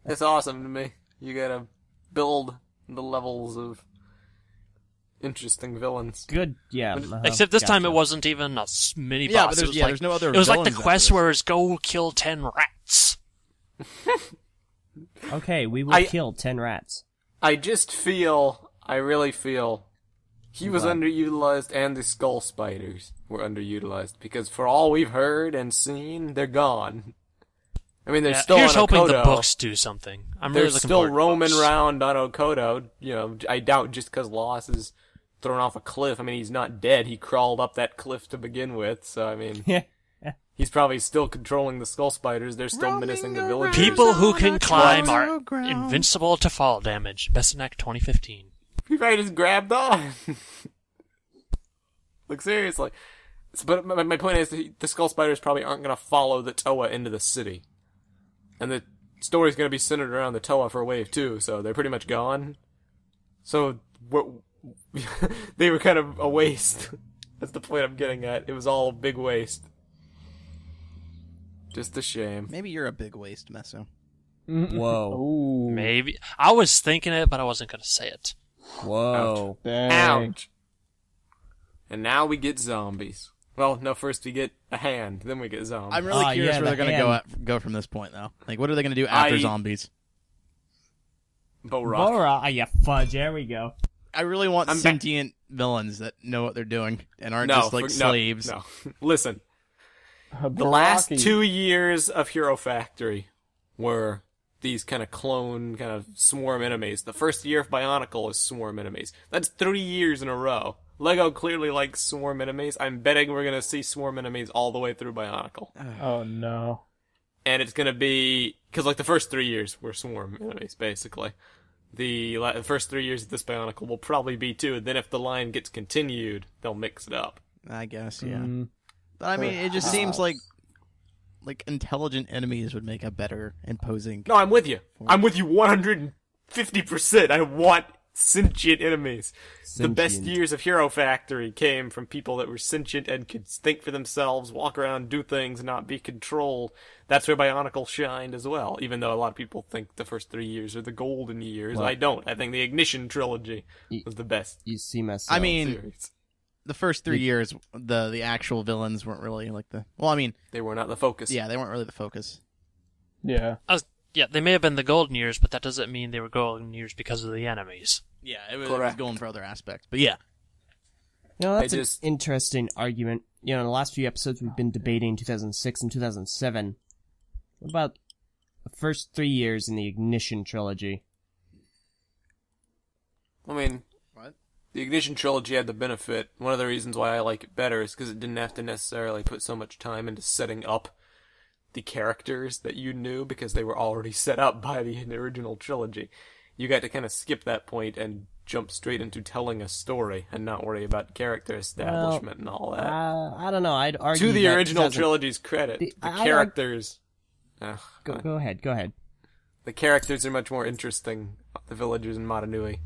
It's awesome to me. You gotta build the levels of interesting villains. Good, yeah. Except this time gotcha. it wasn't even a mini boss. Yeah, but it was there's no other It was like the villains quest after where it's go kill 10 rats. Okay, we will kill 10 rats. I really feel he was underutilized and the skull spiders were underutilized because for all we've heard and seen, they're gone. I mean, they're still here's on hoping Okoto. the books do something. I'm They're really looking still forward to roaming books. around on Okoto. You know, I doubt just because Loss is thrown off a cliff. I mean, he's not dead. He crawled up that cliff to begin with. So, I mean, he's probably still controlling the skull spiders. They're still menacing the villagers. People who can climb are battleground. invincible to fall damage. Bessanek 2015. He probably just grabbed on. Like, seriously. But my point is, the skull spiders probably aren't going to follow the Toa into the city. And the story's going to be centered around the Toa for Wave 2, so they're pretty much gone. So, they were kind of a waste. That's the point I'm getting at. It was all a big waste. Just a shame. Maybe you're a big waste, Meso. Whoa. Ooh. Maybe. I was thinking it, but I wasn't going to say it. Whoa. Dang. Ouch. And now we get zombies. Well, no, first we get a hand, then we get zombies. I'm really curious yeah, where they're the going hand. to go from this point, though. Like, what are they going to do after zombies? Bohrok. Bohrok. Yeah, fudge. There we go. I really want I'm sentient villains that know what they're doing and aren't just like slaves. No. Listen, the last 2 years of Hero Factory were these kind of clone, kind of swarm enemies. The first year of Bionicle is swarm enemies. That's 3 years in a row. Lego clearly likes swarm enemies. I'm betting we're going to see swarm enemies all the way through Bionicle. Oh no. And it's going to be, because like the first 3 years were swarm enemies, basically. The first 3 years of this Bionicle will probably be too. Then if the line gets continued, they'll mix it up. I guess, yeah. But I mean, it just seems like intelligent enemies would make a better imposing. No, I'm with you. I'm with you 150%. I want sentient enemies. The best years of Hero Factory came from people that were sentient and could think for themselves, walk around, do things, not be controlled. That's where Bionicle shined as well, even though a lot of people think the first 3 years are the golden years. Well, I don't. I think the Ignition trilogy was the best You see myself. I mean, series. the first 3 years, the actual villains weren't really like the. Well, I mean, They were not the focus. yeah, they weren't really the focus. Yeah. Yeah, they may have been the golden years, but that doesn't mean they were golden years because of the enemies. Yeah, it was Correct. going for other aspects, but yeah. that's I an just- interesting argument. In the last few episodes, we've been debating 2006 and 2007. What about the first 3 years in the Ignition trilogy? I mean, What? the Ignition trilogy had the benefit. One of the reasons why I like it better is because it didn't have to necessarily put so much time into setting up the characters that you knew because they were already set up by the original trilogy. You got to kind of skip that point and jump straight into telling a story and not worry about character establishment and all that. I don't know. I'd argue To the that original 2000 trilogy's credit, the I- characters... Go ahead. The characters are much more interesting. The villagers in Matanui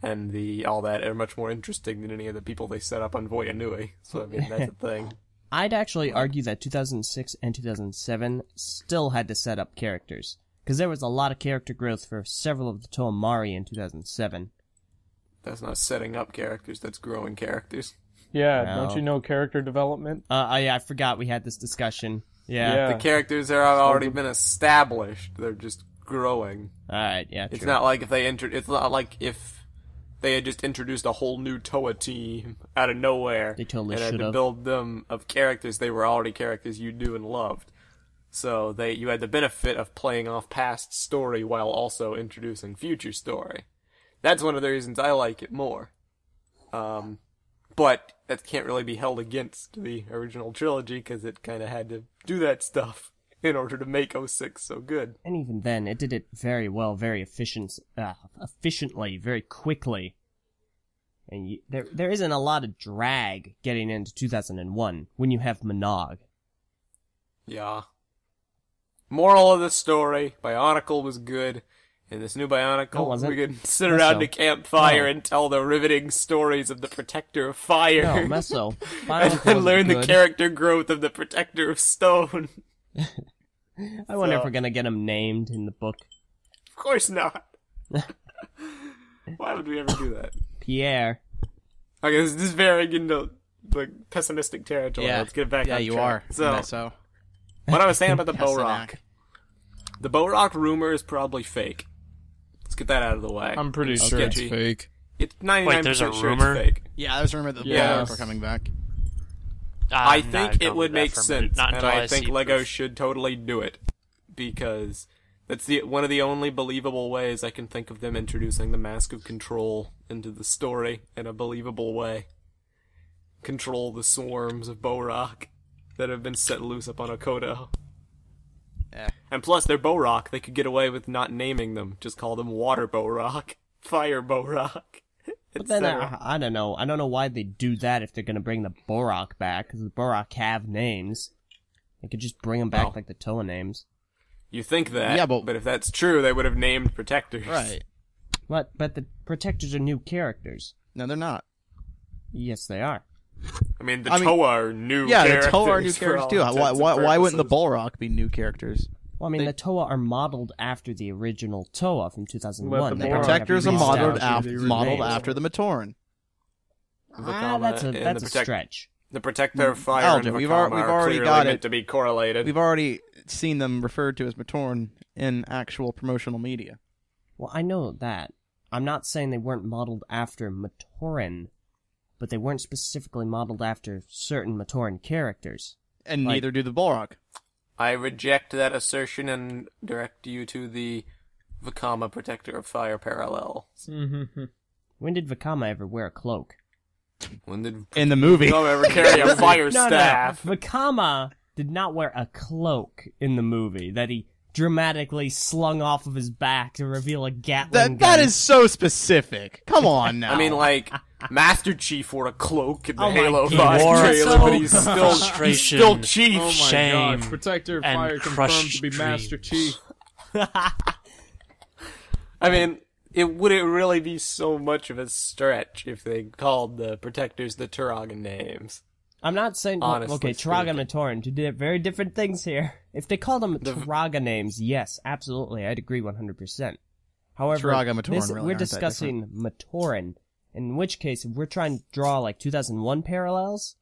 and all that are much more interesting than any of the people they set up on Voyanui. So, I mean, that's a thing. I'd actually argue that 2006 and 2007 still had to set up characters. Because there was a lot of character growth for several of the Toamari in 2007. That's not setting up characters, that's growing characters. Yeah, Well. don't you know character development? I forgot we had this discussion. Yeah. Yeah. The characters have already been established. They're just growing. Alright, yeah, true. It's not like it's not like if they had just introduced a whole new Toa team out of nowhere. They totally and had to should've. build them of characters. They were already characters you knew and loved. So you had the benefit of playing off past story while also introducing future story. That's one of the reasons I like it more. But that can't really be held against the original trilogy because it kind of had to do that stuff in order to make 06 so good. And even then, it did it very well, very efficiently, very quickly. And there isn't a lot of drag getting into 2001 when you have Monog. Yeah. Moral of the story, Bionicle was good, In this new No, it Bionicle, wasn't. we can sit around Meso. a campfire No. and tell the riveting stories of the Protector of Fire. No, Meso. and Bionicle then learn wasn't the good. character growth of the Protector of Stone. I wonder if So- we're gonna get him named in the book. Of course not. Why would we ever do that? Pierre. Okay, this is veering into like pessimistic territory. Let's get back Yeah, on you track. are. So, Meso. what I was saying about the Kessenak. Bohrok. The Bohrok rumor is probably fake. Let's get that out of the way. I'm pretty It's sure it's sketchy. fake. It's 99% Wait, there's a sure rumor? it's fake. Yeah, I was remember that the Yes. Bohrok were coming back. I I'm not think it going would with that make for a sense, minute, not and until I think see Lego proof. should totally do it. Because that's one of the only believable ways I can think of them introducing the Mask of Control into the story in a believable way. Control the swarms of Bohrok that have been set loose upon Okoto. Yeah. And plus, they're Bohrok. They could get away with not naming them. Just call them Water Bohrok, Fire Bohrok, But then etc. I don't know. I don't know why they do that if they're gonna bring the Bohrok back, because the Bohrok have names. They could just bring them back Oh. like the Toa names. You think that, Yeah, but- if that's true, they would have named Protectors. Right. But the Protectors are new characters. No, they're not. Yes, they are. I mean, the I mean- Toa are new Yeah, characters. the Toa are new for characters all too. intents and Why wouldn't the purposes. Bohrok be new characters? Well, I mean, They- the Toa are modeled after the original Toa from 2001. Let the The They Bohrok Protectors are be modeled reestablished after with the modeled names. after the Matoran. That's and a the stretch. The Protector of Fire Elgin, and we've Vakama are already clearly got meant it. to be correlated. We've already seen them referred to as Matoran in actual promotional media. Well, I know that. I'm not saying they weren't modeled after Matoran, but they weren't specifically modeled after certain Matoran characters. And Like- neither do the Bohrok. I reject that assertion and direct you to the Vakama Protector of Fire parallel. When did Vakama ever wear a cloak? When did In the movie. Vakama ever carry a fire staff? No. Vakama did not wear a cloak in the movie that he dramatically slung off of his back to reveal a Gatling gun. That is so specific. Come on now. I mean, like, Master Chief wore a cloak in the Oh my Halo God. 5 War trailer, so but he's frustration. still Chief. Oh my Shame gosh, Protector of and Fire confirmed crushed to be Master dreams. Chief. I mean, it wouldn't really be so much of a stretch if they called the Protectors the Turagan names. I'm not saying... Honestly okay, Turaga speaking. and Matoran, two very different things here. If they called them Turaga names, yes, absolutely, I'd agree 100%. However, Turaga and Matoran really we're aren't that discussing Matoran, in which case, if we're trying to draw like 2001 parallels,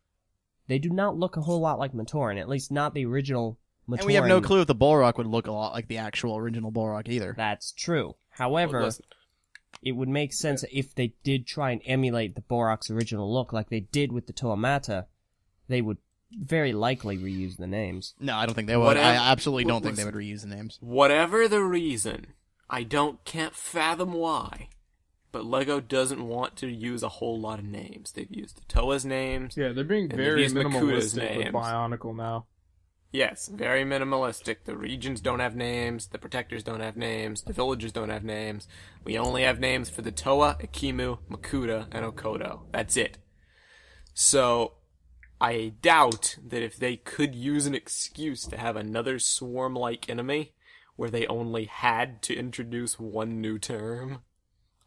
they do not look a whole lot like Matoran, at least not the original Matoran. and we have no clue if the Bohrok would look a lot like the actual original Bohrok either. That's true. However, Well, listen, it would make sense if they did try and emulate the Bohrok's original look like they did with the Toamata, they would very likely reuse the names. No, I don't think they would. Whatever- I absolutely don't think they listen. would reuse the names. whatever the reason, I can't fathom why, but Lego doesn't want to use a whole lot of names. They've used the Toa's names. Yeah, they're being And very they've used Makuta's minimalistic with names. Bionicle now. Yes, very minimalistic. The regions don't have names, the Protectors don't have names, the villagers don't have names. We only have names for the Toa, Akimu, Makuta, and Okoto. That's it. So, I doubt that if they could use an excuse to have another swarm-like enemy, where they only had to introduce one new term,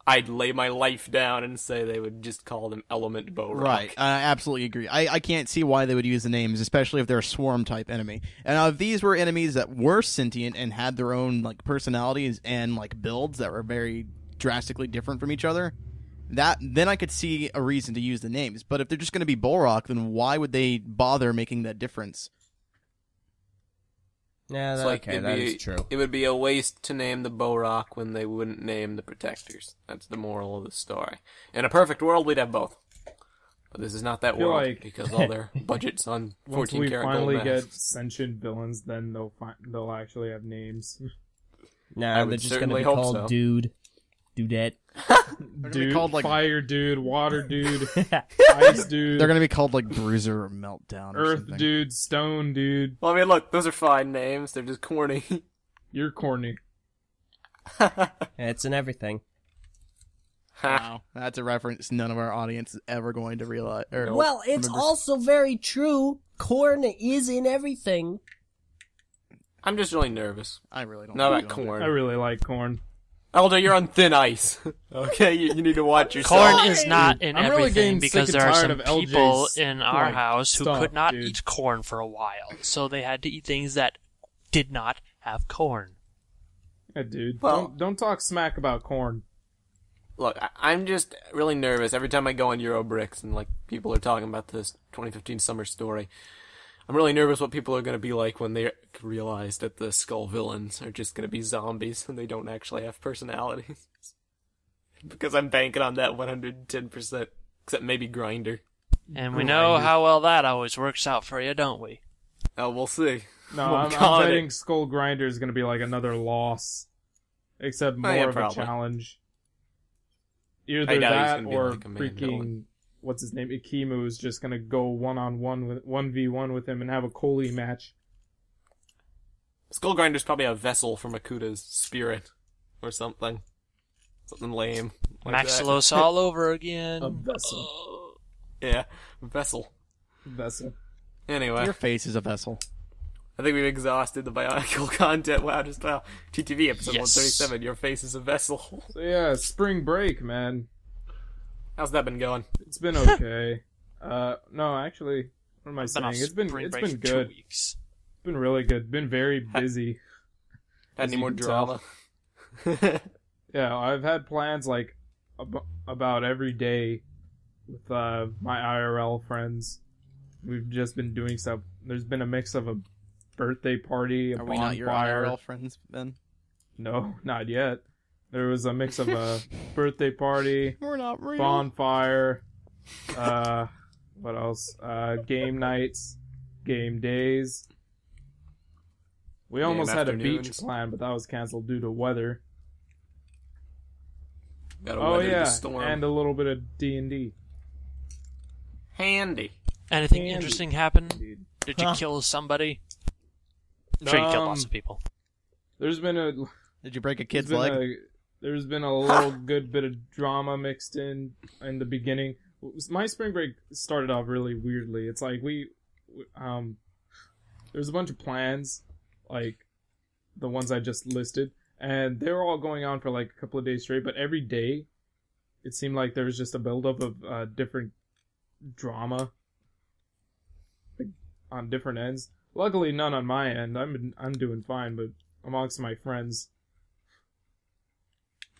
I'd lay my life down and say they would just call them Element Bohrok. Right, I absolutely agree. I can't see why they would use the names, especially if they're a swarm-type enemy. And if these were enemies that were sentient and had their own like personalities and like builds that were very drastically different from each other, then I could see a reason to use the names. But if they're just going to be Bohrok, then why would they bother making that difference? Yeah, It's like okay, that is true. It would be a waste to name the Bohrok when they wouldn't name the Protectors. That's the moral of the story. In a perfect world, we'd have both. But this is not that feel world, like- because all their budget's on Once 14 we karat finally gold get masks. sentient villains, then they'll actually have names. Nah, I they're would just gonna certainly be hope called so. Dude, Dudette. Dude, called, like- fire dude, water dude, ice dude, They're going to be called like Bruiser or Meltdown or earth something. dude, stone dude. Well, I mean, look, those are fine names. They're just corny. You're corny. It's in everything. Wow, that's a reference none of our audience is ever going to realize. Or Well, it's remember. also very true. Corn is in everything. I'm just really nervous. I really don't. Not think about you know. I corn. really like corn. Elder, you're on thin ice. Okay, you need to watch yourself. Corn is not in I'm really everything getting because sick and there are tired some of LJ's, people in our like, house who stuff, could not dude. eat corn for a while, so they had to eat things that did not have corn. Yeah, dude. Well- Don't talk smack about corn. Look, I'm just really nervous every time I go on Eurobricks and, like, people are talking about this 2015 summer story. I'm really nervous what people are going to be like when they realize that the skull villains are just going to be zombies and they don't actually have personalities. Because I'm banking on that 110%, except maybe Grinder. And we know how well that always works out for you, don't we? Oh, we'll see. No, We'll I'm call it. betting Skull Grinder is going to be like another loss. Except more yeah, of probably. a challenge. Either I doubt he's that gonna be or like a man freaking... villain. What's his name? Ikimu is just going to go one-on-one with 1v1 with him and have a Coley match. Skull Grinder's probably a vessel from Akuta's spirit. Or something. Something lame. Like Maxilos all over again. A vessel. that. Yeah, vessel. Vessel. Anyway. Your face is a vessel. I think we've exhausted the BIONICLE content. Wow, just wow. TTV episode Yes. 137, your face is a vessel. So yeah, spring break, man. How's that been going? It's been okay. No, actually, what am I Been off saying? It's spring been break for 2 good. weeks. It's been really good. Been very busy. Had As any you more can tell. drama? Yeah, I've had plans like about every day with my IRL friends. We've just been doing stuff. There's been a mix of a birthday party, a Are we not your bonfire. IRL friends, Ben? No, not yet. There was a mix of a birthday party, We're not real. bonfire, what else? Game nights, game days. We Game almost had a beach afternoons. plan, but that was canceled due to weather. Gotta Oh weather yeah, the storm. and a little bit of D&D. Handy. Anything Candy. interesting happen? Dude. Did you kill somebody? I'm sure you killed lots of people. There's been a Did you break a there's kid's been leg? there's been a little good bit of drama mixed in the beginning. My spring break started off really weirdly. It's like there's a bunch of plans, like the ones I just listed, and they were all going on for like a couple of days straight. But every day, it seemed like there was just a buildup of different drama, like, on different ends. Luckily, none on my end. I'm doing fine, but amongst my friends.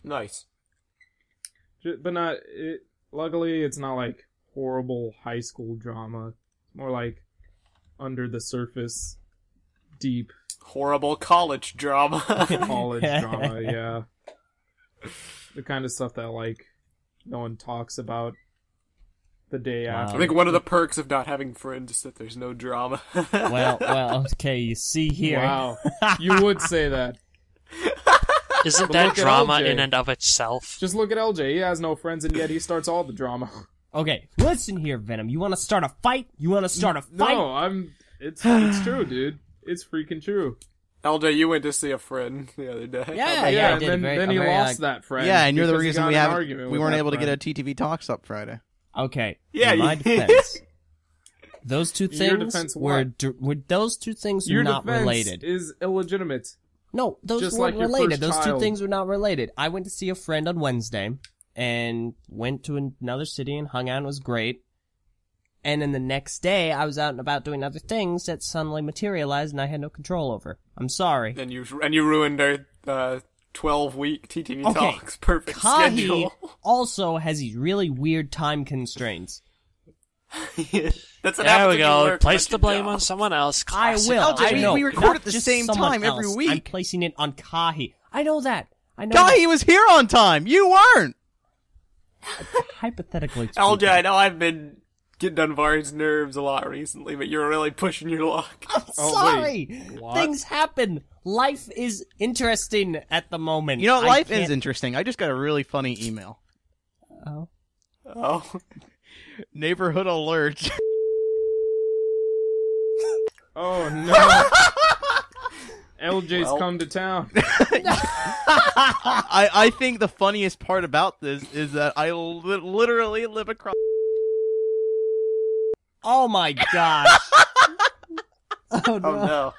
Nice. But not it. Luckily, it's not like horrible high school drama. It's more like under the surface, deep Horrible college drama. college drama. Yeah, the kind of stuff that like no one talks about the day Wow. after. I think one of the perks of not having friends is that there's no drama. Well, okay, you see here. Wow, you would say that. Isn't But that look at drama LJ. in and of itself? Just look at LJ. He has no friends, and yet he starts all the drama. Okay, listen here, Venom. You want to start a fight? You want to start a fight? No, It's true, dude. It's freaking true. LJ, you went to see a friend the other day. Yeah, Yeah, I did. and then he lost that friend. Yeah, and you're the because he reason got we in an haven't argument we with weren't that able to get a friend. TTV Talks up Friday. Okay. Yeah, in my you- defense, those two Your things defense were what? those two things were Your not defense related. is illegitimate. No, those just weren't like your related. first Those two child. things were not related. I went to see a friend on Wednesday and went to another city and hung out and it was great. And then the next day, I was out and about doing other things that suddenly materialized and I had no control over. I'm sorry. And you ruined our 12-week TTV Okay. Talks perfect Kahi schedule. also has these really weird time constraints. That's what There happens we when you go. work Place at the your blame job. on someone else. I Classic will. LJ, I know. we record Not at the just same someone time every else. week. I'm placing it on Kahi. I know that. I know Guy, that. he was here on time. You weren't. Hypothetically LJ, speaking. I know I've been getting on Var's nerves a lot recently, but you're really pushing your luck. Sorry. What? Things happen. Life is interesting at the moment. You know, I life can't- is interesting. I just got a really funny email. Oh. Oh. Neighborhood alert. Oh no. LJ's Well. come to town. I think the funniest part about this is that I literally live across. Oh my gosh. Oh no. Oh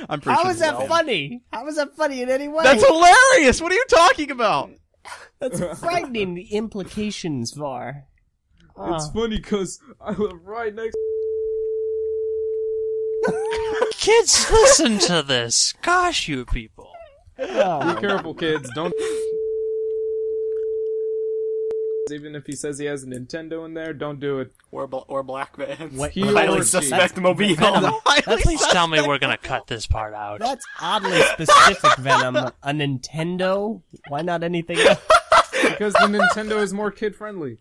no. I'm pretty How sure is that they will. funny? How is that funny in any way? That's hilarious! What are you talking about? That's frightening. The implications for. It's funny because I live right next. Kids, listen to this. Gosh, you people. Be careful, kids. Don't. Even if he says he has a Nintendo in there, don't do it. Or black vans. What- He Highly or she. suspect mobile. Please tell me we're gonna cut this part out. That's oddly specific, Venom. A Nintendo? Why not anything else? Because the Nintendo is more kid friendly.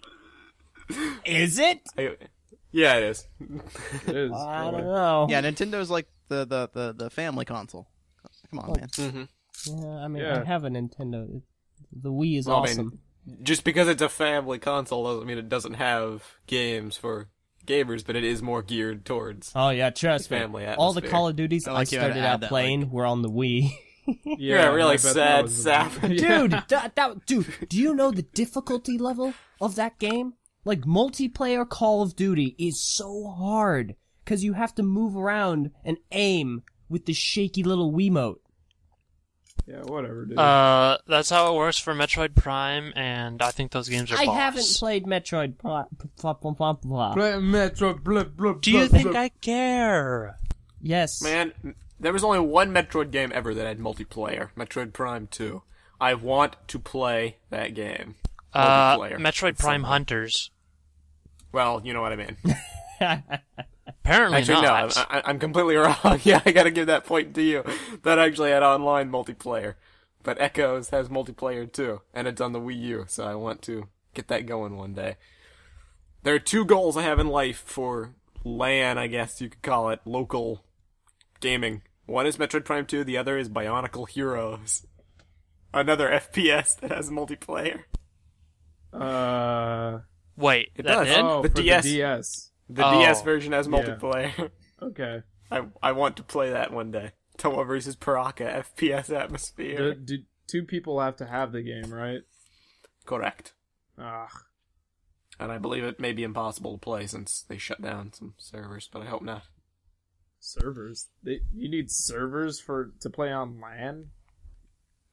Is it? Yeah, it is. It is. I don't know. Yeah, Nintendo's like the family console. Come on, man. Mm-hmm. Yeah, I mean, Yeah. I have a Nintendo. The Wii is Well, I mean, awesome. Just because it's a family console doesn't mean it doesn't have games for gamers, but it is more geared towards. Oh yeah, trust me. family All the atmosphere. Call of Duties I I like you had to started add out that, playing were on the Wii. You're a I really bet that sad was sap. Yeah. Dude, do you know the difficulty level of that game? Like, multiplayer Call of Duty is so hard, because you have to move around and aim with the shaky little Wiimote. Yeah, whatever, dude. That's how it works for Metroid Prime, and I think those games are I boss. haven't played Metroid Play Metro, blah, blah, Do you blah, think blah. I care? Yes. Man, there was only one Metroid game ever that had multiplayer. Metroid Prime 2. I want to play that game. Multiplayer. Metroid Prime Hunters. Well, you know what I mean. Apparently Actually, not. no, I'm completely wrong. Yeah, I gotta give that point to you. That actually had online multiplayer. But Echoes has multiplayer too, and it's on the Wii U, so I want to get that going one day. There are two goals I have in life for LAN, I guess you could call it, local gaming. One is Metroid Prime 2, the other is BIONICLE Heroes. Another FPS that has multiplayer. Wait, It that does. did? Oh, The for DS. the DS. The Oh. DS version has Yeah. multiplayer. Okay. I want to play that one day. Toa versus Paraka FPS atmosphere. Two people have to have the game, right? Correct. Ugh. And I believe it may be impossible to play since they shut down some servers, but I hope not. Servers. You need servers to play on LAN?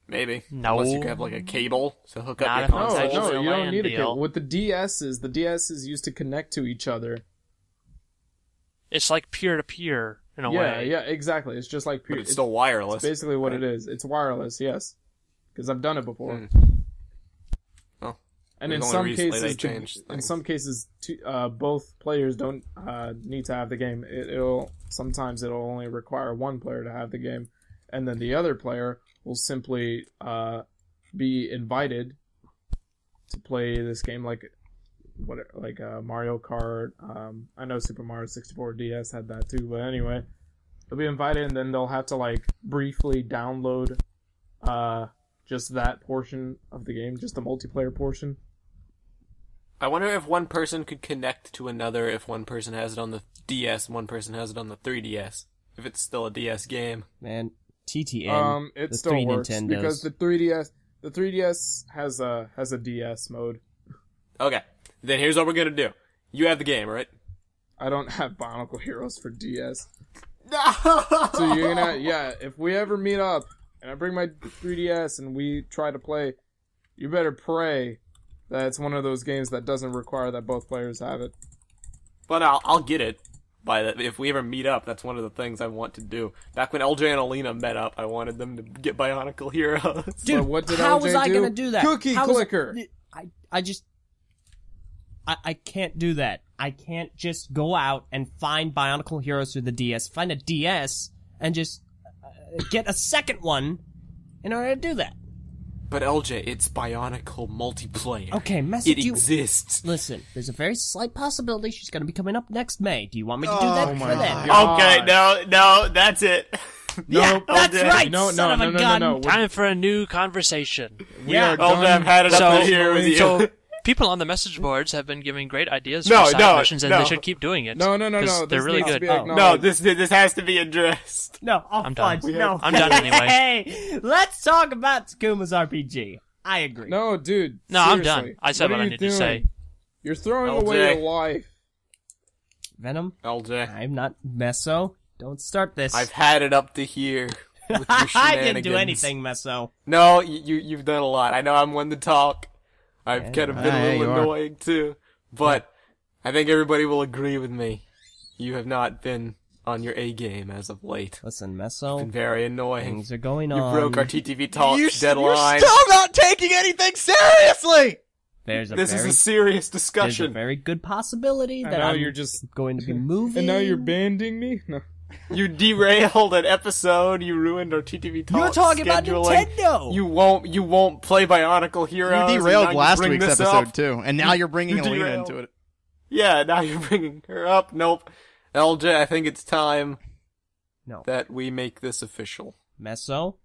Maybe. No. Unless you have like a cable to hook Not up if your it's No, actually console. no, a you LAN don't need a deal. cable. With the DS is used to connect to each other. It's like peer-to-peer, in a Yeah, way. yeah, exactly. It's just like But it's still wireless. It's basically what right? it is. It's wireless, yes. Because I've done it before. Well, And in there's some only recently cases, they changed in things. some cases, both players don't need to have the game. Sometimes it'll only require one player to have the game, and then the other player will simply be invited to play this game, like Mario Kart. I know Super Mario 64 DS had that too, but anyway, they'll be invited, and then they'll have to like briefly download just that portion of the game, just the multiplayer portion. I wonder if one person could connect to another if one person has it on the DS and one person has it on the 3DS. If it's still a DS game. Man, TTN. It the still three works Nintendos. because the 3DS has a DS mode. Okay. Then here's what we're gonna do. You have the game, right? I don't have Bionicle Heroes for DS. So you're gonna, if we ever meet up and I bring my 3DS and we try to play, you better pray that it's one of those games that doesn't require that both players have it. But I'll get it. If we ever meet up, that's one of the things I want to do. Back when LJ and Alina met up, I wanted them to get Bionicle Heroes. Dude, But what did how LJ was I do? gonna do that? Cookie How was clicker. I can't do that. I can't just go out and find Bionicle Heroes for the DS, find a DS, and just get a second one in order to do that. But LJ, it's Bionicle multiplayer. Okay, message It you. exists. Listen, there's a very slight possibility she's gonna be coming up next May. Do you want me to do that my for them? God. Okay, no, that's it. Yeah, that's LJ. right, No, son of a gun. no. Time for a new conversation. Yeah. LJ, I've had it up So, in here with you. so people on the message boards have been giving great ideas No, for side no, missions, and no. they should keep doing it. No. 'cause They're This really needs to good. be Oh. acknowledged. No, this has to be addressed. No, I'm done. No. I'm done anyway. Hey, let's talk about Takuma's RPG. I agree. No, dude. No, I'm seriously. done. I said what are I you need to doing? say. You're throwing LJ. away your life. Venom, LJ. I'm not Meso. Don't start this. I've had it up to here with your I didn't do shenanigans. anything, Meso. No, you've done a lot. I know I'm one to talk. I've kind of been a little annoying too, but I think everybody will agree with me. You have not been on your A game as of late. Listen, Meso. Been very annoying. Things are going You on. broke our TTV Talk You're deadline. still not taking anything seriously! This This is a serious There's a discussion. very good possibility And that now I'm you're just going to be moving. and now you're banding me. No. You derailed an episode. You ruined our TTV Talk. You're talking about scheduling. Nintendo. You won't play Bionicle Heroes. You and derailed now you last bring week's this episode up. too, and now you're bringing You Alina derailed. into it. Yeah, now you're bringing her up. Nope. LJ, I think it's time No. that we make this official. Meso,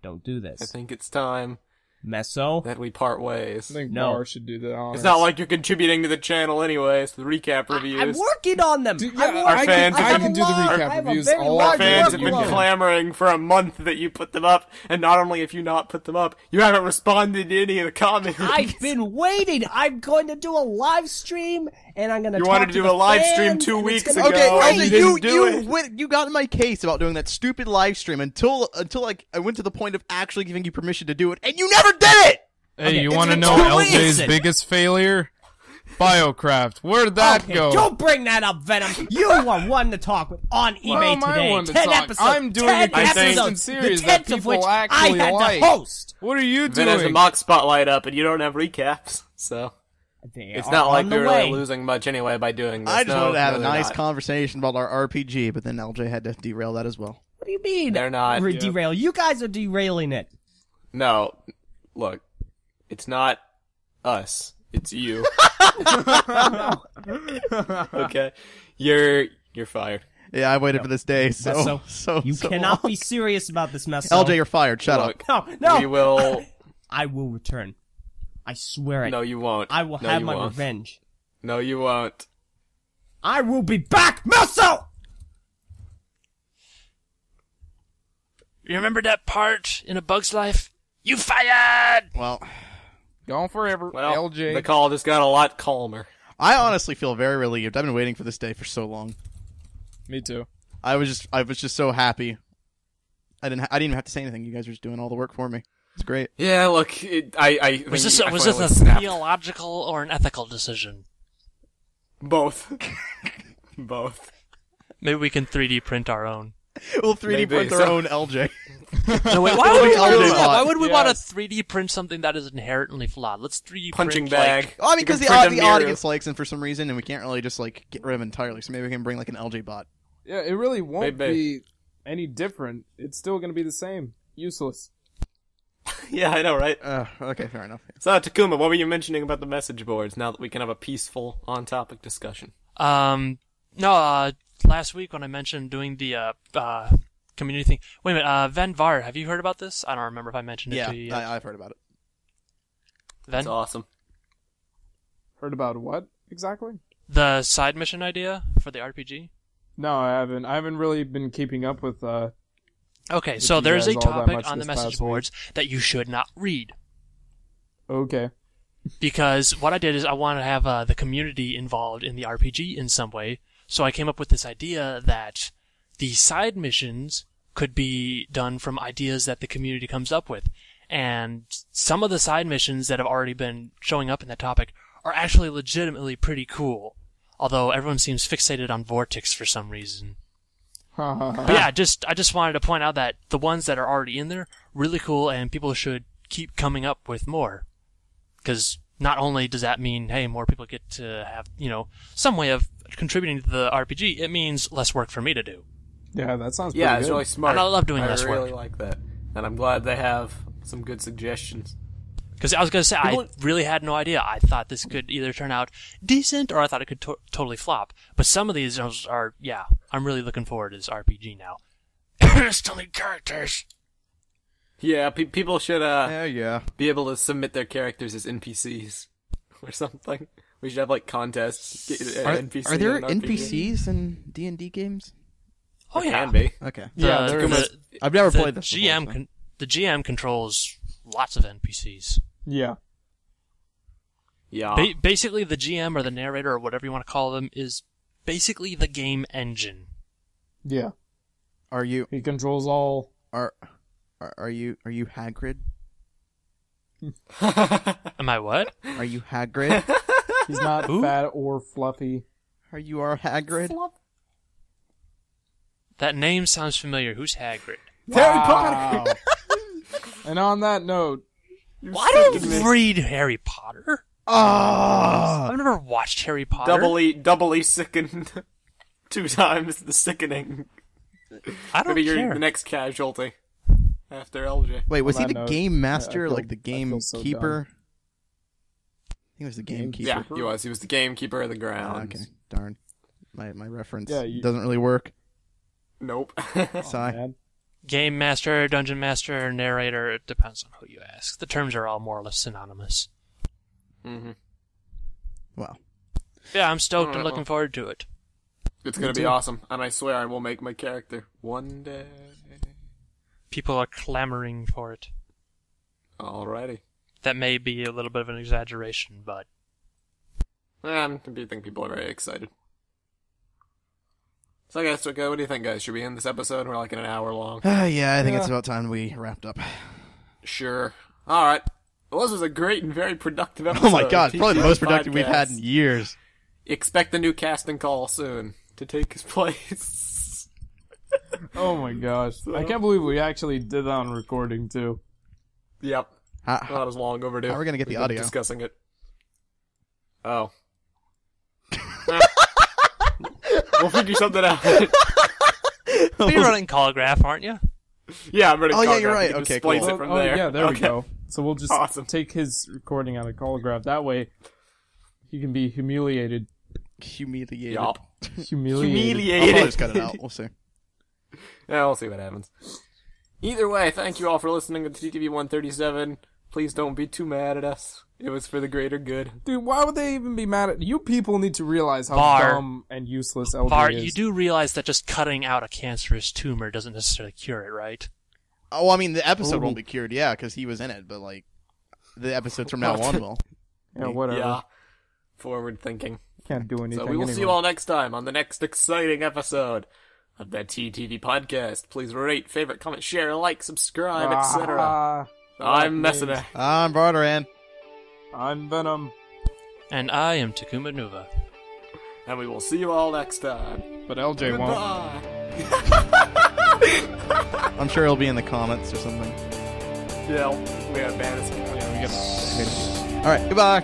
don't do I this. think it's time Meso, that we part ways. I think No. Bar should do the honors. It's not like you're contributing to the channel anyways. The recap I'm reviews. working on them. Dude, I'm yeah, working- our fans- I I have can a do the lot. recap I have a reviews very all large Our fans have been workload. clamoring for a month that you put them up, and not only have you not put them up, you haven't responded to any of the comments. I've been waiting. I'm going to do a live stream, and I'm going to. You talk wanted to do the a live fans, stream 2 and it's weeks gonna ago. be Okay, great. you LJ, didn't do it. you got in my case about doing that stupid live stream until like I went to the point of actually giving you permission to do it, and you never did it. Hey, Okay, you it's want to been know 2 LJ's weeks. biggest failure? Biocraft. Where'd that Okay, go? don't bring that up, Venom. You are one to talk with on eBay Well, am I today. one to 10 talk? episodes. I'm doing 10 a consistent episodes, series the that 10th of people which I actually had like. to host. What are you Then there's a doing? mock spotlight up, and you don't have recaps, so They it's are not like on the we're really way. losing much anyway by doing this. I just No, wanted to have no, a they're nice not. conversation about our RPG, but then LJ had to derail that as well. What do you mean? They're not. Derail. You guys are derailing it. No, look, it's not us. It's you. Okay, you're fired. Yeah, I waited for this day, so You so cannot long. be serious about this mess. LJ, you're fired. Shut Look, up. No, we will. I will return. I swear it. No, you won't. I will No, have you my won't. revenge. No, you won't. I will be back, Meso! You remember that part in A Bug's Life? You fired! Well, Gone forever. Well, LJ. the call just got a lot calmer. I honestly feel very relieved. I've been waiting for this day for so long. Me too. I was just so happy. I didn't even have to say anything. You guys were just doing all the work for me. It's great. Yeah, look, I Was think I this a finally snapped. theological or an ethical decision? Both. Both. Maybe we can 3D print our own. We'll 3D Maybe, print our so- own LJ. No, wait, why would we want to do LJ that? Why bot. would we want to Yes. 3D print something that is inherently flawed? Let's 3D Punching print, bag. like, Oh, I mean, You because can the print a mirror. audience likes him for some reason, and we can't really just like get rid of him entirely. So maybe we can bring like an LJ bot. Yeah, it really won't Maybe. be any different. It's still going to be the same. Useless. Yeah, I know, right? Okay, fair enough. So, Takuma, what were you mentioning about the message boards now that we can have a peaceful, on-topic discussion? last week when I mentioned doing the community thing. Wait a minute, Ven Var, have you heard about this? I don't remember if I mentioned it Yeah, to you yet. I've heard about it. Ven? It's awesome. Heard about what exactly? The side mission idea for the RPG? No, I haven't. I haven't really been keeping up with. Okay, With so you there's guys a all that topic much on the this message past week. boards that you should not read. Okay. Because what I did is I wanted to have the community involved in the RPG in some way, so I came up with this idea that the side missions could be done from ideas that the community comes up with. And some of the side missions that have already been showing up in that topic are actually legitimately pretty cool. Although everyone seems fixated on Vortex for some reason. But yeah, I just wanted to point out that the ones that are already in there, really cool, and people should keep coming up with more. Because not only does that mean, hey, more people get to have, some way of contributing to the RPG, it means less work for me to do. Yeah, that sounds Yeah, pretty it's good. really smart. And I love doing less I really work. like that. And I'm glad they have some good suggestions. Because I was going to say, I really had no idea. I thought this could either turn out decent, or I thought it could totally flop. But some of these are, yeah, I'm really looking forward to this RPG now. Still need characters. Yeah, people should Yeah. be able to submit their characters as NPCs or something. We should have like contests. Get an NPC Are there in an RPG. NPCs in D&D games? Oh, There yeah. can be. Okay. Yeah, there is. I've never the played this before, GM so. the GM controls lots of NPCs. Yeah. Yeah. Basically, the GM or the narrator or whatever you want to call them is basically the game engine. Yeah. Are you He controls all. are you Hagrid? Am I what? Are you Hagrid? He's not Who? fat or fluffy. Are you our Hagrid? That name sounds familiar. Who's Hagrid? Harry Potter! And on that note, Well, I don't read Harry Potter. Ah! I've never watched Harry Potter. Doubly sickened. 2 times the sickening. I don't Maybe you're care. the next casualty after LJ. Wait, was On he the that note, game master, I feel- like the I feel so gamekeeper? I think it was the gamekeeper. Yeah, he was. He was the gamekeeper of the Ah, ground. okay, darn. My reference Yeah, you- doesn't really work. Nope. Sigh. man, Game master, dungeon master, narrator. It depends on who you ask. The terms are all more or less synonymous. hmm Well, Yeah, I'm stoked. Alright, I'm looking well. forward to it. It's gonna be awesome, and I swear I will make my character one day. People are clamoring for it. Alrighty. That may be a little bit of an exaggeration, but I think people are very excited. So I guess, okay, what do you think, guys? Should we end this episode? We're like in an hour long. yeah, I think it's Yeah. about time we wrapped up. Sure. Alright. Well, this was a great and very productive episode. Oh my god, probably the TTV most productive we've had Podcast. in years. Expect a new casting call soon to take his place. oh my gosh. I can't believe we actually did that on recording, too. Yep. How, Not as long overdue. how are we gonna get the We've been audio? discussing it. Oh. We'll figure something out. you're running Callgraph, aren't you? Yeah, I'm ready to Oh, yeah, call you're Graph. right. We can Okay, splice cool. it from oh, there. yeah, there we Okay. go. So we'll just Awesome. take his recording on a Callgraph. That way, he can be humiliated. Humiliated. Yup. Humiliated. I'll probably just cut it out. We'll see. Yeah, we'll see what happens. Either way, thank you all for listening to TTV 137. Please don't be too mad at us. It was for the greater good. Dude, why would they even be mad at you? People need to realize how Var. dumb and useless LJ Var, is. you do realize that just cutting out a cancerous tumor doesn't necessarily cure it, right? Oh, I mean, the episode won't be cured, yeah, because he was in it, but, like, the episodes from now on will. Yeah, whatever. Yeah. Forward thinking. Can't do anything. So we will see you anyway. all next time on the next exciting episode of the TTV Podcast. Please rate, favorite, comment, share, like, subscribe, etc. Ah, I'm Messina. I'm Barteran. I'm Venom. And I am Takuma Nuva. And we will see you all next time. But LJ won't. Goodbye. I'm sure it'll be in the comments or something. Yeah, we have Madison. Yeah, we get Alright, goodbye.